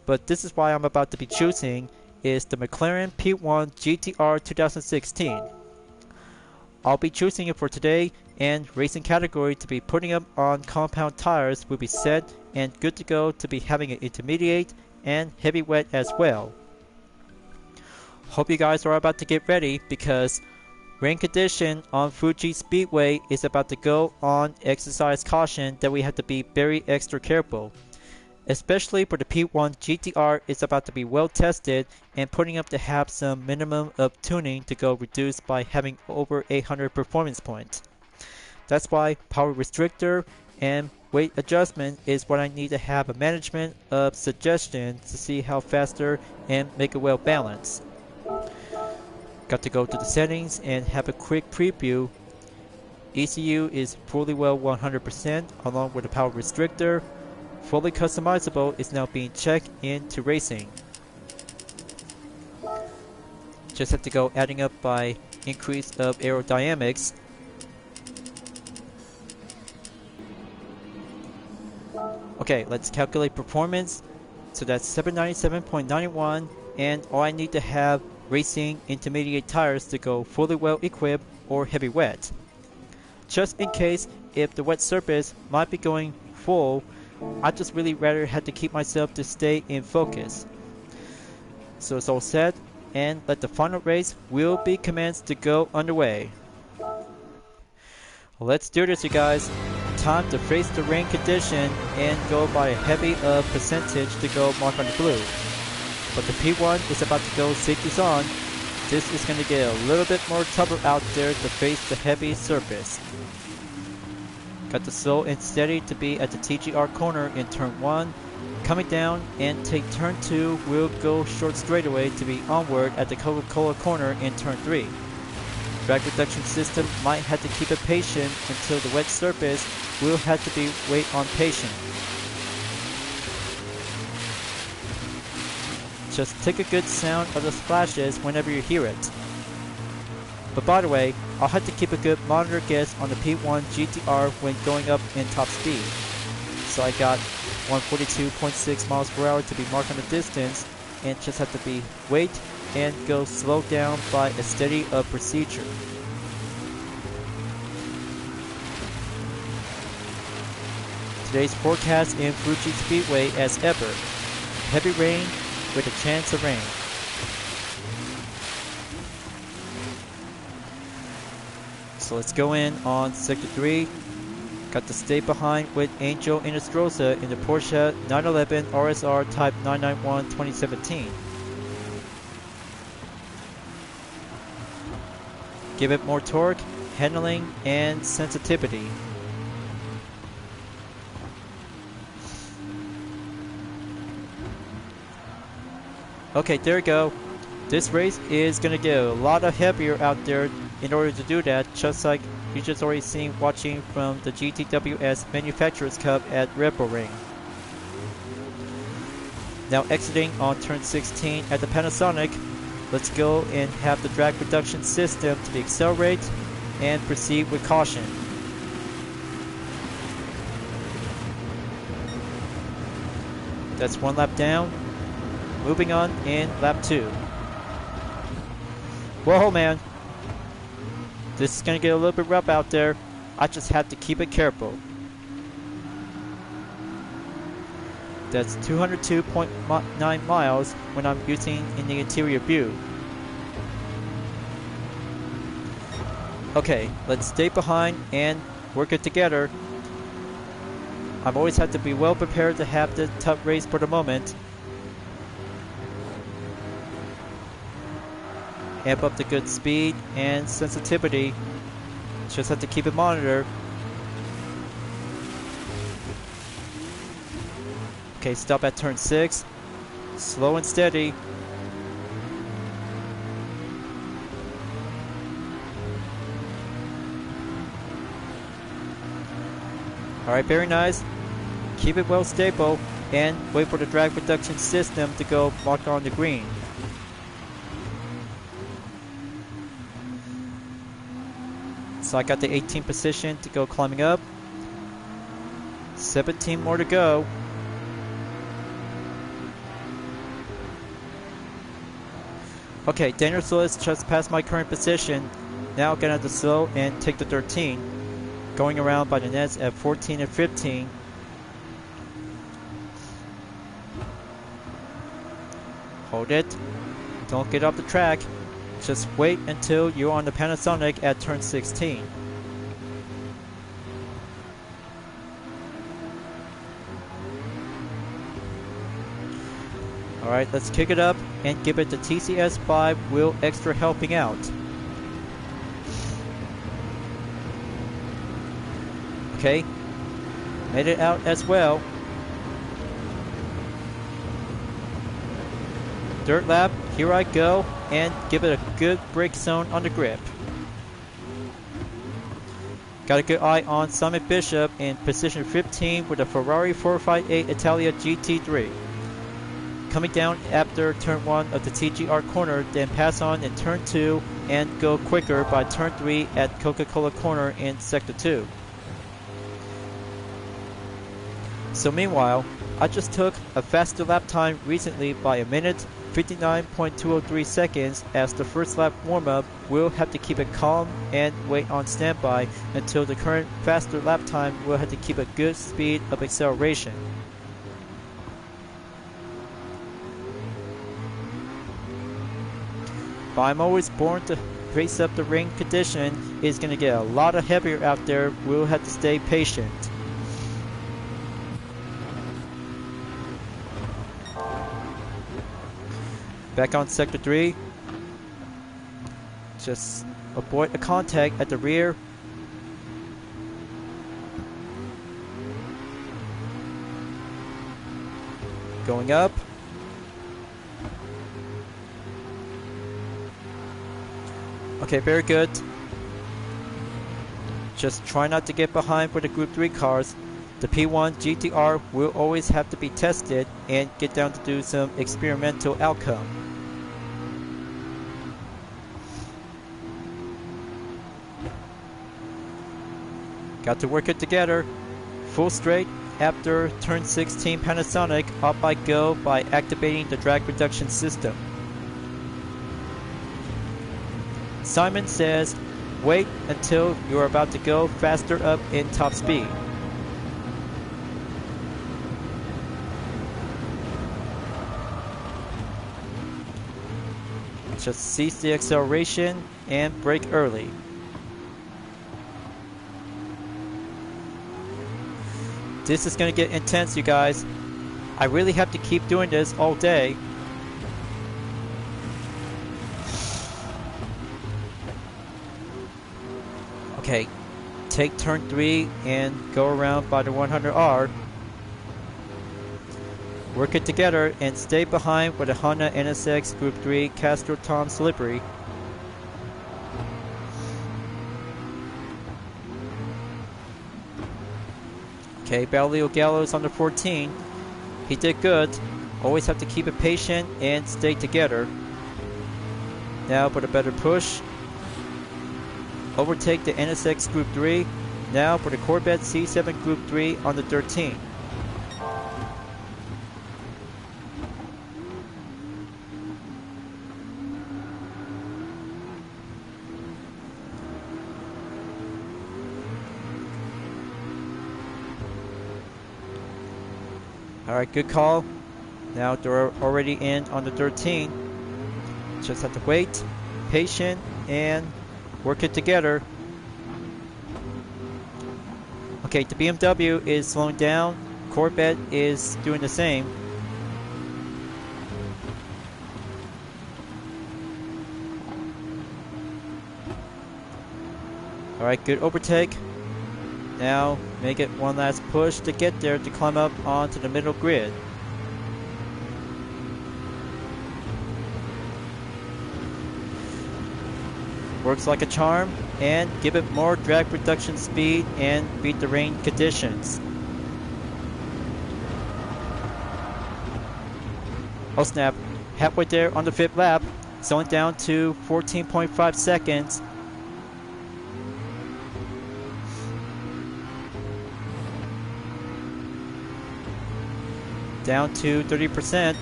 But this is why I'm about to be choosing is the McLaren P1 GTR 2016. I'll be choosing it for today, and racing category to be putting up on compound tires will be set and good to go to be having an intermediate and heavy wet as well. Hope you guys are about to get ready because rain condition on Fuji Speedway is about to go on exercise caution that we have to be very extra careful. Especially for the P1 GTR is about to be well tested and putting up to have some minimum of tuning to go reduced by having over 800 performance points. That's why power restrictor and weight adjustment is what I need to have a management of suggestions to see how faster and make it well balanced. Got to go to the settings and have a quick preview. ECU is fully well 100% along with a power restrictor. Fully customizable is now being checked into racing. Just have to go adding up by increase of aerodynamics. Okay, let's calculate performance. So that's 797.91, and all I need to have racing intermediate tires to go fully well equipped or heavy wet. Just in case if the wet surface might be going full, I just really rather have to keep myself to stay in focus. So it's all set, and let the final race will be commenced to go underway. Let's do this, you guys. Time to face the rain condition and go by a heavy percentage to go mark on the blue. But the P1 is about to go safeties on. This is going to get a little bit more tougher out there to face the heavy surface. Got the slow and steady to be at the TGR corner in turn 1. Coming down and take turn 2, we'll go short straightaway to be onward at the Coca-Cola corner in turn 3. Drag reduction system might have to keep it patient until the wet surface will have to be wait on patient. Just take a good sound of the splashes whenever you hear it. But by the way, I'll have to keep a good monitor guess on the P1 GTR when going up in top speed. So I got 142.6 miles per hour to be marked on the distance, and just have to be wait and go slow down by a steady procedure. Today's forecast in Fuji Speedway as ever. Heavy rain with a chance of rain. So let's go in on Sector 3. Got to stay behind with Angel Inestrosa in the Porsche 911 RSR Type 991 2017. Give it more torque, handling, and sensitivity. Okay, there we go. This race is going to get a lot of heavier out there in order to do that, just like you just already seen watching from the GTWS Manufacturers Cup at Red Bull Ring. Now exiting on turn 16 at the Panasonic, let's go and have the drag reduction system to accelerate and proceed with caution. That's one lap down. Moving on in lap 2. Whoa, man. This is going to get a little bit rough out there. I just have to keep it careful. That's 202.9 miles when I'm using in the interior view. Okay, let's stay behind and work it together. I've always had to be well prepared to have the tough race for the moment. Amp up the good speed and sensitivity. Just have to keep it monitored. Okay, stop at turn 6. Slow and steady. Alright, very nice. Keep it well stable and wait for the drag reduction system to go mark on the green. So I got the 18th position to go climbing up. 17 more to go. Okay, Daniel Solis just passed my current position. Now gonna have to slow and take the 13. Going around by the nets at 14 and 15. Hold it. Don't get off the track. Just wait until you're on the Panasonic at turn 16. Alright, let's kick it up and give it the TCS5 wheel extra helping out. Okay, made it out as well. Dirt lap, here I go, and give it a good brake zone on the grip. Got a good eye on Simon Bishop in position 15 with a Ferrari 458 Italia GT3. Coming down after turn 1 of the TGR corner, then pass on in turn 2 and go quicker by turn 3 at Coca-Cola corner in sector 2. So meanwhile, I just took a faster lap time recently by a minute, 59.203 seconds, as the first lap warm-up will have to keep it calm and wait on standby until the current faster lap time will have to keep a good speed of acceleration. But I'm always born to race up the rain condition. It's going to get a lot of heavier out there. We'll have to stay patient. Back on sector 3. Just avoid a contact at the rear. Going up. Okay, very good. Just try not to get behind with the Group 3 cars. The P1 GTR will always have to be tested and get down to do some experimental outcome. Got to work it together. Full straight after turn 16 Panasonic, up I go by activating the drag reduction system. Simon says, wait until you're about to go faster up in top speed. Just cease the acceleration and brake early. This is going to get intense, you guys. I really have to keep doing this all day. Okay, take turn 3 and go around by the 100R. Work it together and stay behind with a Honda NSX Group 3 Castro Tom's livery. Okay, Basilio Gallo's on the 14. He did good. Always have to keep it patient and stay together. Now for the better push. Overtake the NSX Group 3. Now for the Corvette C7 Group 3 on the 13. Alright, good call. Now they're already in on the 13. Just have to wait, patient, and work it together. Okay, the BMW is slowing down. Corvette is doing the same. Alright, good overtake. Now make it one last push to get there to climb up onto the middle grid. Works like a charm, and give it more drag reduction speed and beat the rain conditions. Oh snap, halfway there on the 5th lap, slowing down to 14.5 seconds. Down to 30%.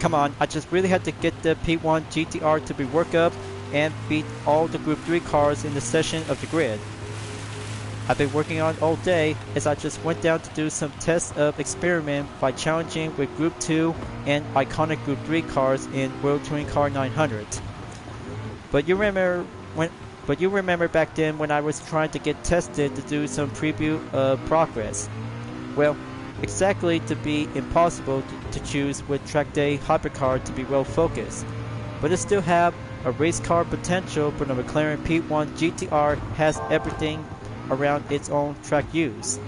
Come on, I just really had to get the P1 GTR to be work up and beat all the Group 3 cars in the session of the grid. I've been working on it all day as I just went down to do some tests of experiment by challenging with Group 2 and iconic Group 3 cars in World Touring Car 900. But you remember back then when I was trying to get tested to do some preview of progress. Well, exactly to be impossible to choose with track day hypercar to be well focused, but it still have a race car potential, but the McLaren P1 GTR has everything around its own track use.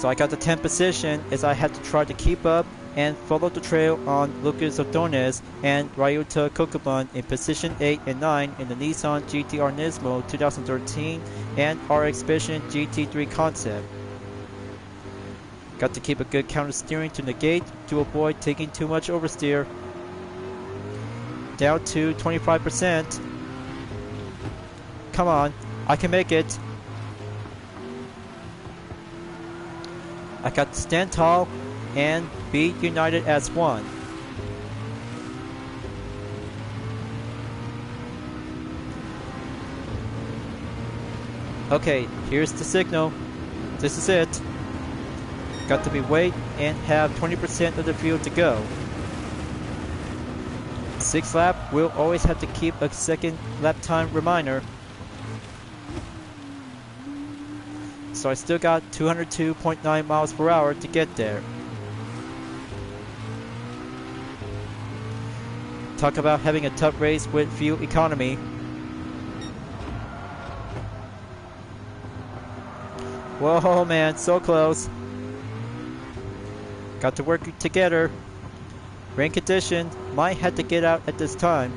So I got the 10th position as I had to try to keep up and follow the trail on Lucas Ordonez and Ryuta Kokubun in position 8 and 9 in the Nissan GT-R Nismo 2013 and RX Vision GT3 concept. Got to keep a good counter steering to negate to avoid taking too much oversteer. Down to 25%. Come on, I can make it. I got to stand tall and be united as one. Okay, here's the signal. This is it. Got to be wait and have 20% of the field to go. 6th lap, we'll always have to keep a second lap time reminder. So I still got 202.9 miles per hour to get there. Talk about having a tough race with fuel economy. Whoa man, so close. Got to work together. Rain condition, might have to get out at this time.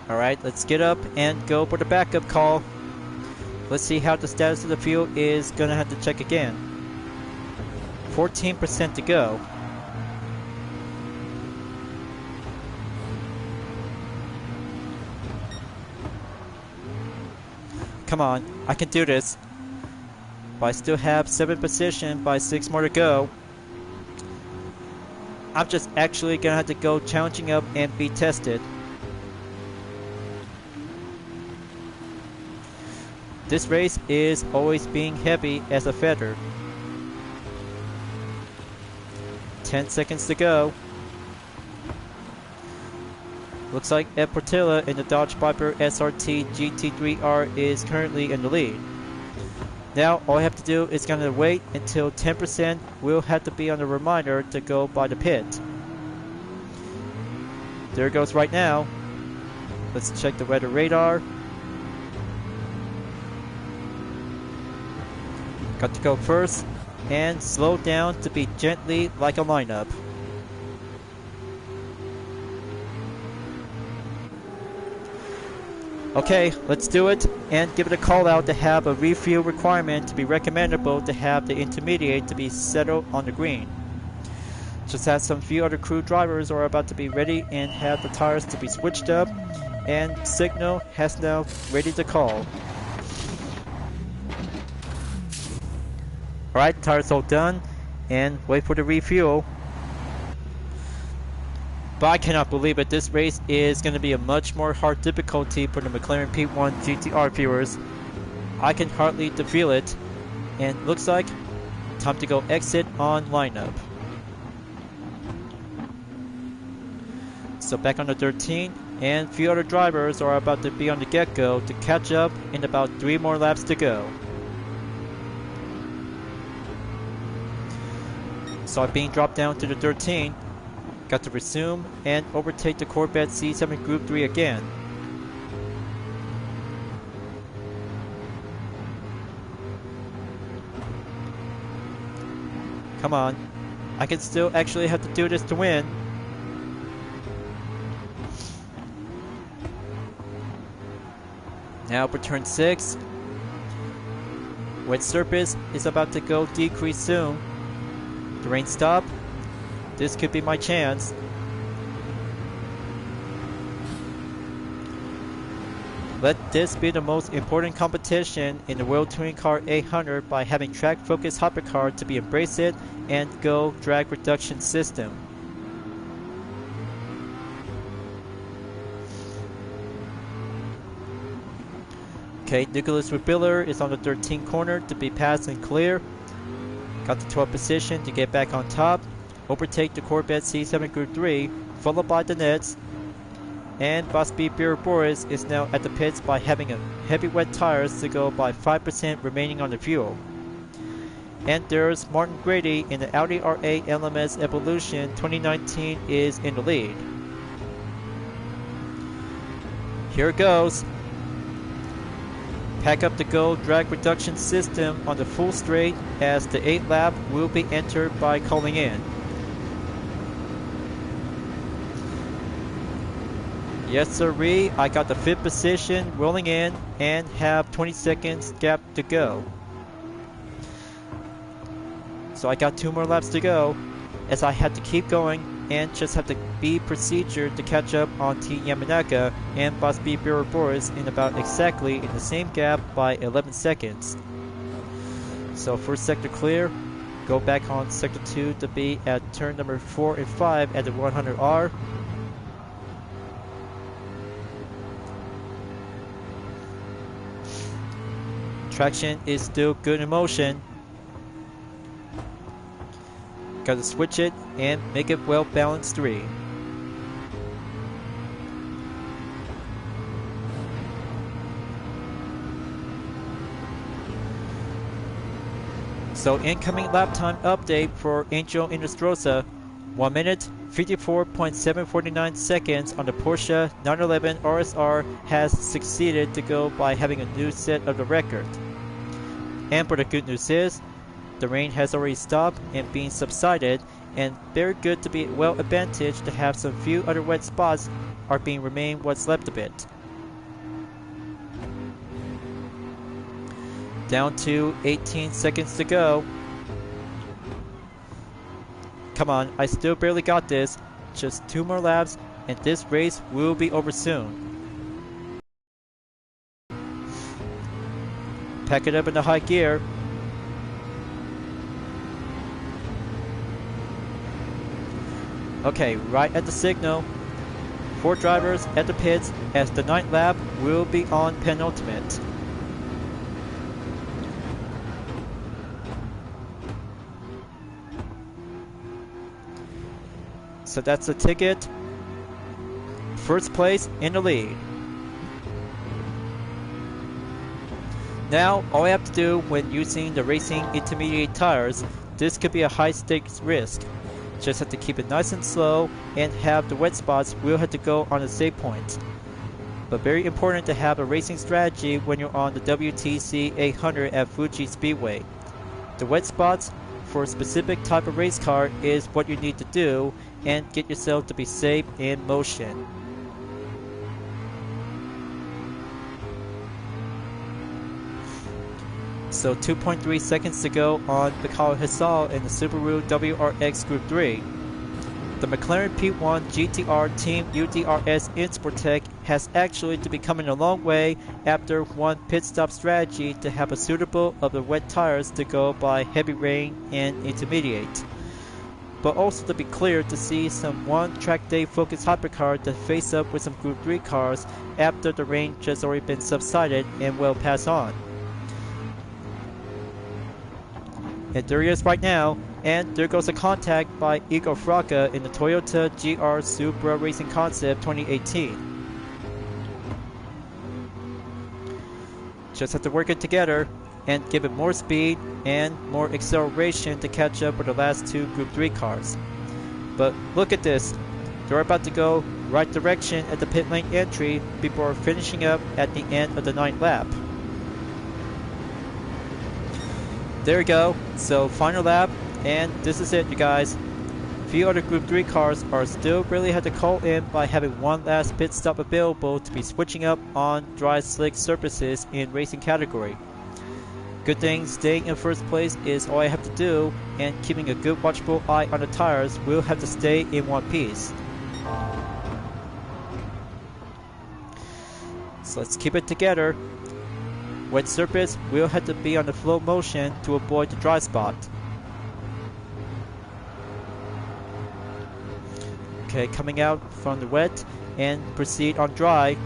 Alright, let's get up and go for the backup call. Let's see how the status of the field is gonna have to check again. 14% to go. Come on, I can do this. But I still have 7th position by 6 more to go. I'm just actually gonna have to go challenging up and be tested. This race is always being heavy as a feather. 10 seconds to go. Looks like Ed Portilla in the Dodge Viper SRT GT3R is currently in the lead. Now all I have to do is gonna wait until 10% will have to be on the reminder to go by the pit. There it goes right now. Let's check the weather radar. Got to go first and slow down to be gently like a lineup. Okay, let's do it and give it a call out to have a refuel requirement to be recommendable to have the intermediate to be settled on the green. Just as some few other crew drivers are about to be ready and have the tires to be switched up, and signal has now ready to call. Alright, tires all done, and wait for the refuel. But I cannot believe it, this race is going to be a much more hard difficulty for the McLaren P1 GTR viewers. I can hardly feel it, and looks like time to go exit on lineup. So back on the 13, and few other drivers are about to be on the get-go to catch up in about 3 more laps to go. So I'm being dropped down to the 13. Got to resume and overtake the Corvette C7 Group 3 again. Come on. I can still actually have to do this to win. Now for turn 6. Wet surface is about to go decrease soon. The rain stop. This could be my chance. Let this be the most important competition in the World Touring Car 800 by having track focus hypercar to be embraced and go drag reduction system. Okay, Nicholas Rubiller is on the 13th corner to be passed and clear. Got the 12th position to get back on top. Overtake the Corvette C7 Group 3, followed by the Nets. And Bosby Beer Boris is now at the pits by having a heavy wet tires to go by 5% remaining on the fuel. And there's Martin Grady in the Audi R8 LMS Evolution 2019 is in the lead. Here it goes. Pack up the Go drag reduction system on the full straight as the 8th lap will be entered by calling in. Yes sirree, I got the 5th position rolling in and have 20 seconds gap to go. So I got 2 more laps to go as I had to keep going and just have to be procedure to catch up on T Yamanaka and Boss B Boris in about exactly in the same gap by 11 seconds. So first sector clear, go back on sector 2 to be at turn number 4 and 5 at the 100R. Traction is still good in motion. Gotta switch it and make it well balanced 3. So incoming lap time update for Angel Inestrosa, 1 minute 54.749 seconds on the Porsche 911 RSR has succeeded to go by having a new set of the record. And for the good news is, the rain has already stopped and been subsided, and very good to be well advantaged to have some few other wet spots are being remain what's left of it. Down to 18 seconds to go. Come on, I still barely got this. Just 2 more laps and this race will be over soon. Pack it up in the high gear. Okay, right at the signal. 4 drivers at the pits as the 9th lap will be on penultimate. So that's the ticket. First place in the lead. Now, all I have to do when using the racing intermediate tires, this could be a high stakes risk. Just have to keep it nice and slow and have the wet spots will have to go on the save point. But very important to have a racing strategy when you're on the WTC 800 at Fuji Speedway. The wet spots for a specific type of race car is what you need to do and get yourself to be safe in motion. So 2.3 seconds to go on Mikhail Hasal in the Subaru WRX Group 3. The McLaren P1 GTR Team UDRS Insportec has actually to be coming a long way after one pit stop strategy to have a suitable of the wet tires to go by heavy rain and intermediate. But also to be clear to see some one track day focused hypercar to face up with some Group 3 cars after the rain just already been subsided and will pass on. And there he is right now, and there goes a contact by Igor Fraga in the Toyota GR Supra Racing Concept 2018. Just have to work it together and give it more speed and more acceleration to catch up with the last 2 Group 3 cars. But look at this, they're about to go right direction at the pit lane entry before finishing up at the end of the 9th lap. There we go, so final lap, and this is it you guys. Few other Group 3 cars are still really had to call in by having one last pit stop available to be switching up on dry slick surfaces in racing category. Good thing staying in first place is all I have to do, and keeping a good watchful eye on the tires will have to stay in one piece. So let's keep it together. Wet surface will have to be on the flow motion to avoid the dry spot. Okay, coming out from the wet and proceed on dry.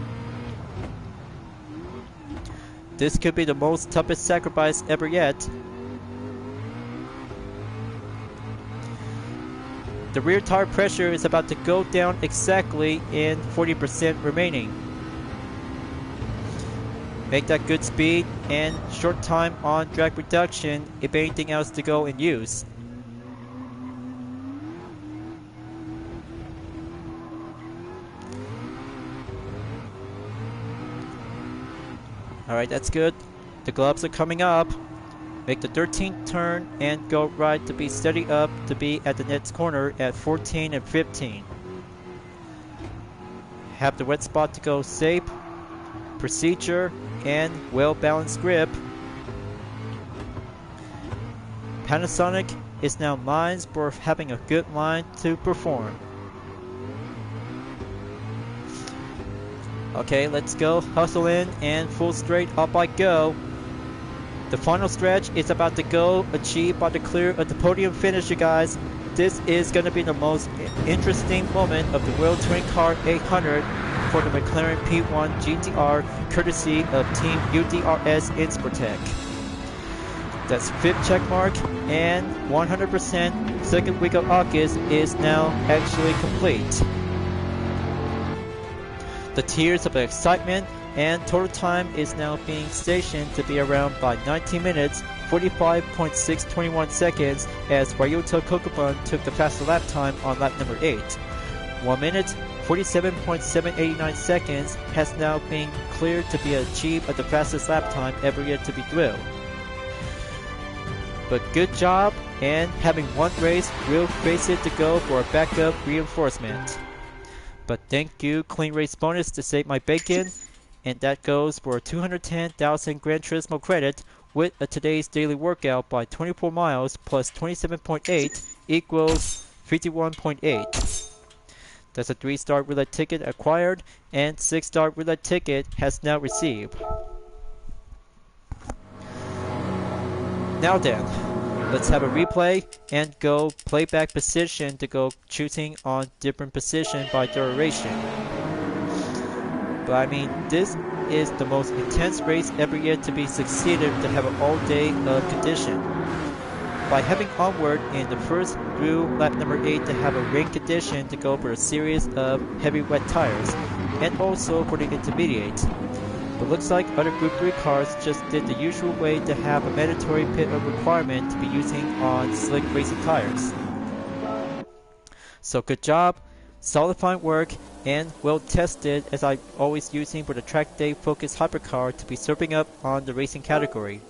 This could be the most toughest sacrifice ever yet. The rear tire pressure is about to go down exactly in 40% remaining. make that good speed and short time on drag reduction if anything else to go in use. Alright, that's good. The gloves are coming up. Make the 13th turn and go right to be steady up to be at the next corner at 14 and 15. Have the wet spot to go safe, procedure, and well-balanced grip. Panasonic is now mine for having a good line to perform. Okay, let's go. Hustle in and full straight up I go. The final stretch is about to go, achieved by the clear of the podium finish, you guys. This is going to be the most interesting moment of the World Touring Car 800 for the McLaren P1 GTR, courtesy of Team UDRS Insportec. That's 5th check mark, and 100% second week of August is now actually complete. The tears of excitement and total time is now being stationed to be around by 19 minutes, 45.621 seconds as Ryota Kokubun took the faster lap time on lap number 8. 1 minute, 47.789 seconds has now been cleared to be achieved at the fastest lap time ever yet to be drilled. But good job, and having one race, we'll face it to go for a backup reinforcement. But thank you, clean race bonus to save my bacon, and that goes for 210,000 Gran Turismo credit with a today's daily workout by 24 miles plus 27.8 equals 51.8. That's a 3-star roulette ticket acquired, and 6-star roulette ticket has now received. Now then, let's have a replay and go playback position to go choosing on different position by duration. But I mean, this is the most intense race ever yet to be succeeded to have an all day of condition. By having onward in the first through lap number 8 to have a rain condition to go for a series of heavy wet tires, and also for the intermediate. But looks like other Group 3 cars just did the usual way to have a mandatory pit requirement to be using on slick racing tires. So good job, solid fine work, and well tested as I'm always using for the track day focused hypercar to be serving up on the racing category.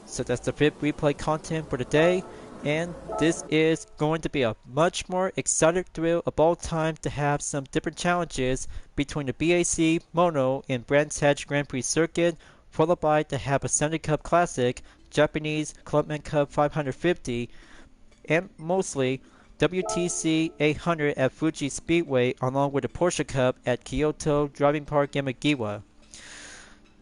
So that's the 5th replay content for the day, and this is going to be a much more exciting thrill of all time to have some different challenges between the BAC Mono in Brands Hatch Grand Prix circuit, followed by to have a Sunday Cup Classic, Japanese Clubman Cup 550, and mostly WTC 800 at Fuji Speedway along with the Porsche Cup at Kyoto Driving Park Yamagiwa.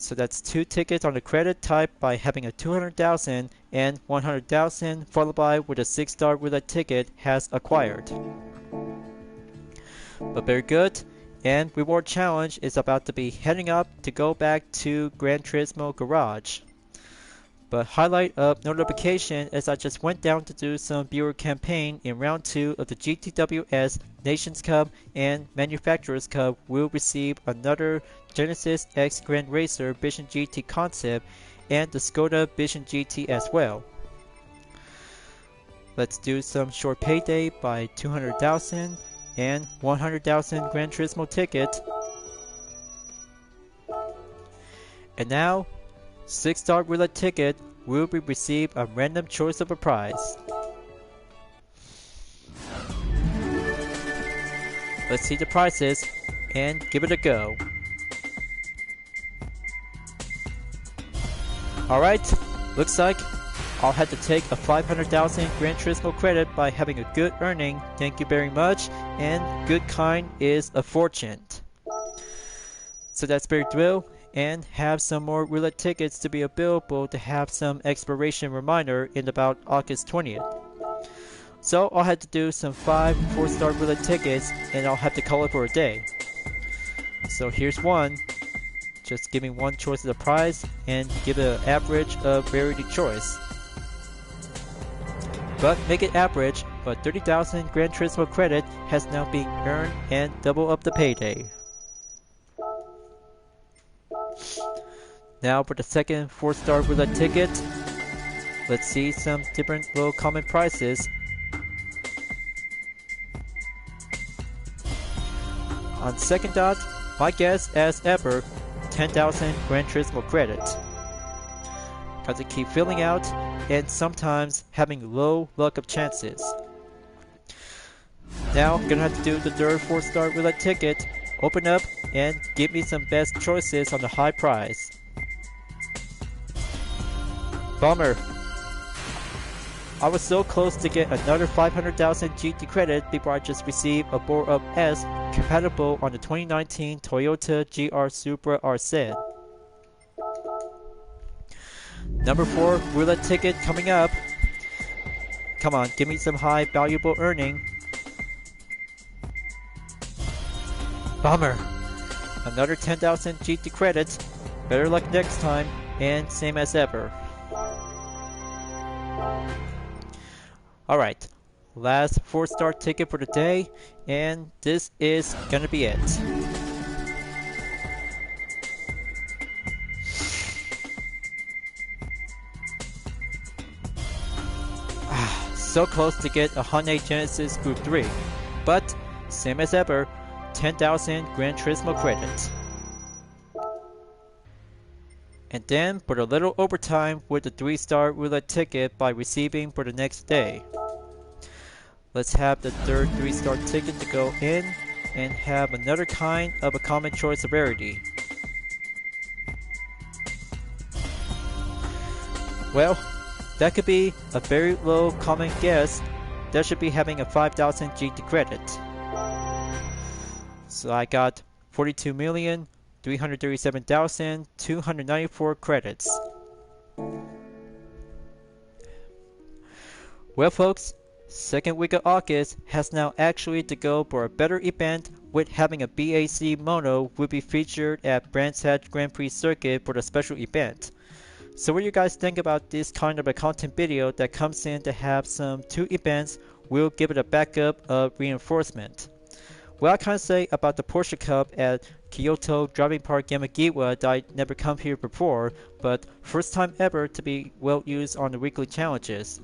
So that's 2 tickets on the credit type by having a 200,000 and 100,000 followed by with a 6-star roulette ticket has acquired. But very good, and reward challenge is about to be heading up to go back to Gran Turismo Garage. But highlight of notification as I just went down to do some viewer campaign in round 2 of the GTWS Nations Cup and Manufacturers Cup will receive another Genesis X Grand Racer Vision GT concept and the Skoda Vision GT as well. Let's do some short payday by 200,000 and 100,000 Gran Turismo ticket. And now 6-star roulette ticket will be received a random choice of a prize. Let's see the prizes and give it a go. Alright, looks like I'll have to take a 500,000 Gran Turismo credit by having a good earning, thank you very much, and good kind is a fortune. So that's very thrill, and have some more roulette tickets to be available to have some expiration reminder in about August 20th. So I'll have to do some 5 4-star roulette tickets and I'll have to call it for a day. So here's one. Just giving one choice of the prize and give it an average of rarity choice. But make it average, but 30,000 Gran Turismo credit has now been earned and double up the payday. Now for the second 4-star roulette ticket. Let's see some different little common prices. On second dot, my guess as ever, 10,000 Gran Turismo credit. Got to keep filling out and sometimes having low luck of chances. Now gonna have to do the third 4-star roulette ticket. Open up and give me some best choices on the high prize. Bummer. I was so close to get another 500,000 GT credit before I just received a BAC Up S compatible on the 2019 Toyota GR Supra RZ. Number 4 roulette ticket coming up. Come on, give me some high valuable earning. Bummer. Another 10,000 GT credits. Better luck next time, and same as ever. Alright, last 4-star ticket for the day, and this is gonna be it. So close to get a Hyundai Genesis Group 3, but same as ever, 10,000 Gran Turismo credits. And then put a little overtime with the 3-star roulette ticket by receiving for the next day. Let's have the third 3-star ticket to go in and have another kind of a common choice rarity. Well, that could be a very low common guess. That should be having a 5,000 GT credit. So I got 42,337,294 credits. Well folks, second week of August has now actually to go for a better event with having a BAC mono will be featured at Brands Hatch Grand Prix circuit for the special event. So what do you guys think about this kind of a content video that comes in to have some 2 events? We'll give it a backup of reinforcement. Well, I can't say about the Porsche Cup at Kyoto Driving Park Yamagiwa that I never come here before, but first time ever to be well used on the weekly challenges.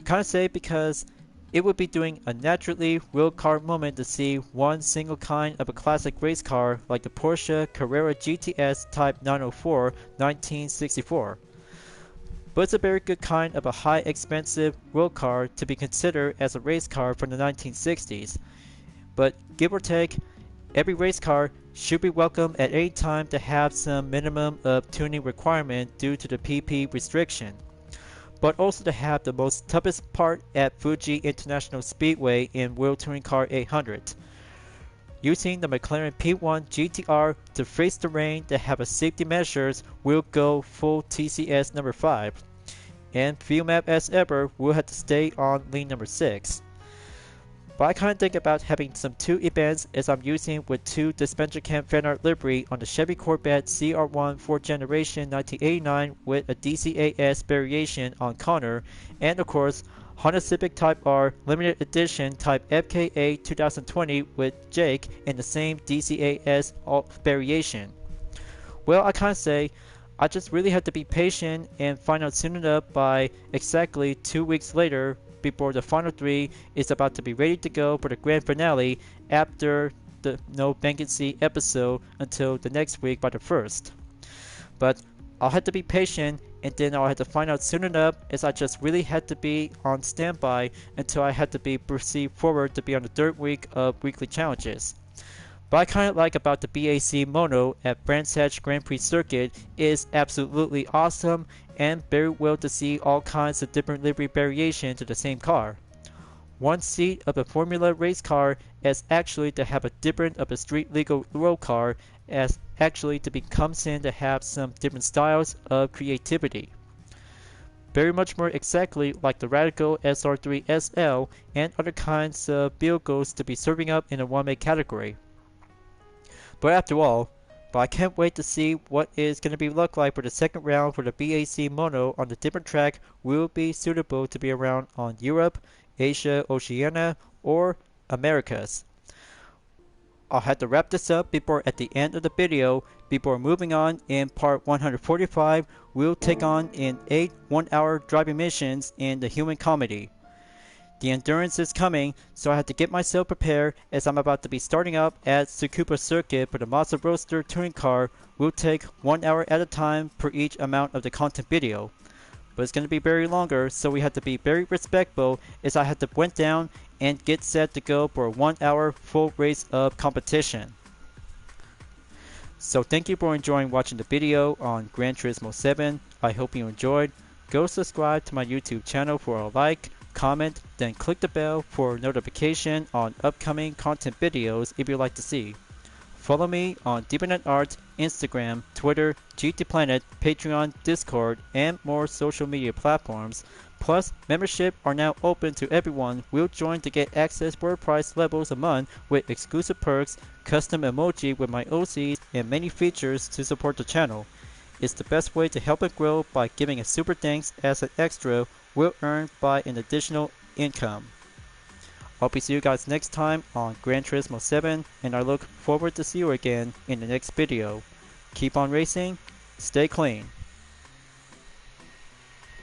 Can't say because it would be doing a naturally real car moment to see one single kind of a classic race car like the Porsche Carrera GTS Type 904 1964. But it's a very good kind of a high expensive real car to be considered as a race car from the 1960s. But give or take, every race car should be welcome at any time to have some minimum of tuning requirement due to the PP restriction. But also to have the most toughest part at Fuji International Speedway in World Touring Car 800. Using the McLaren P1 GTR to face the rain to have a safety measures will go full TCS number 5. And fuel map as ever will have to stay on lane number 6. But I kinda think about having some 2 events as I'm using with 2 dispenser cam fan art livery on the Chevy Corvette CR1 4th generation 1989 with a DCAS variation on Connor, and of course Honda Civic Type R limited edition Type FKA 2020 with Jake in the same DCAS variation. Well, I can't say. I just really had to be patient and find out soon enough by exactly 2 weeks later before the final 3 is about to be ready to go for the grand finale after the no vacancy episode until the next week by the 1st. But I'll have to be patient and then I'll have to find out soon enough as I just really had to be on standby until I had to be proceed forward to be on the 3rd week of weekly challenges. But I kind of like about the BAC Mono at Brands Hatch Grand Prix circuit is absolutely awesome and very well to see all kinds of different livery variation to the same car. One seat of a Formula race car as actually to have a different of a street legal road car as actually to become in to have some different styles of creativity. Very much more exactly like the Radical SR3 SL and other kinds of vehicles to be serving up in a one-way category. But after all, I can't wait to see what it's going to be look like for the second round for the BAC Mono on the different track will be suitable to be around on Europe, Asia, Oceania, or Americas. I'll have to wrap this up before at the end of the video. Before moving on, in part 145, we'll take on in 8 one-hour driving missions in the human comedy. The endurance is coming, so I have to get myself prepared as I'm about to be starting up at Tsukuba Circuit for the Mazda Roadster touring car. We'll take 1 hour at a time per each amount of the content video. But it's going to be very longer, so we have to be very respectful as I have to went down and get set to go for a 1 hour full race of competition. So thank you for enjoying watching the video on Gran Turismo 7. I hope you enjoyed. Go subscribe to my YouTube channel for a like, comment, then click the bell for notification on upcoming content videos if you'd like to see. Follow me on Deepnet Art, Instagram, Twitter, GT Planet, Patreon, Discord, and more social media platforms. Plus, membership are now open to everyone. We'll join to get access for price levels a month with exclusive perks, custom emoji with my OCs, and many features to support the channel. It's the best way to help it grow by giving a super thanks as an extra will earn by an additional income. Hope to see you guys next time on Gran Turismo 7, and I look forward to see you again in the next video. Keep on racing, stay clean.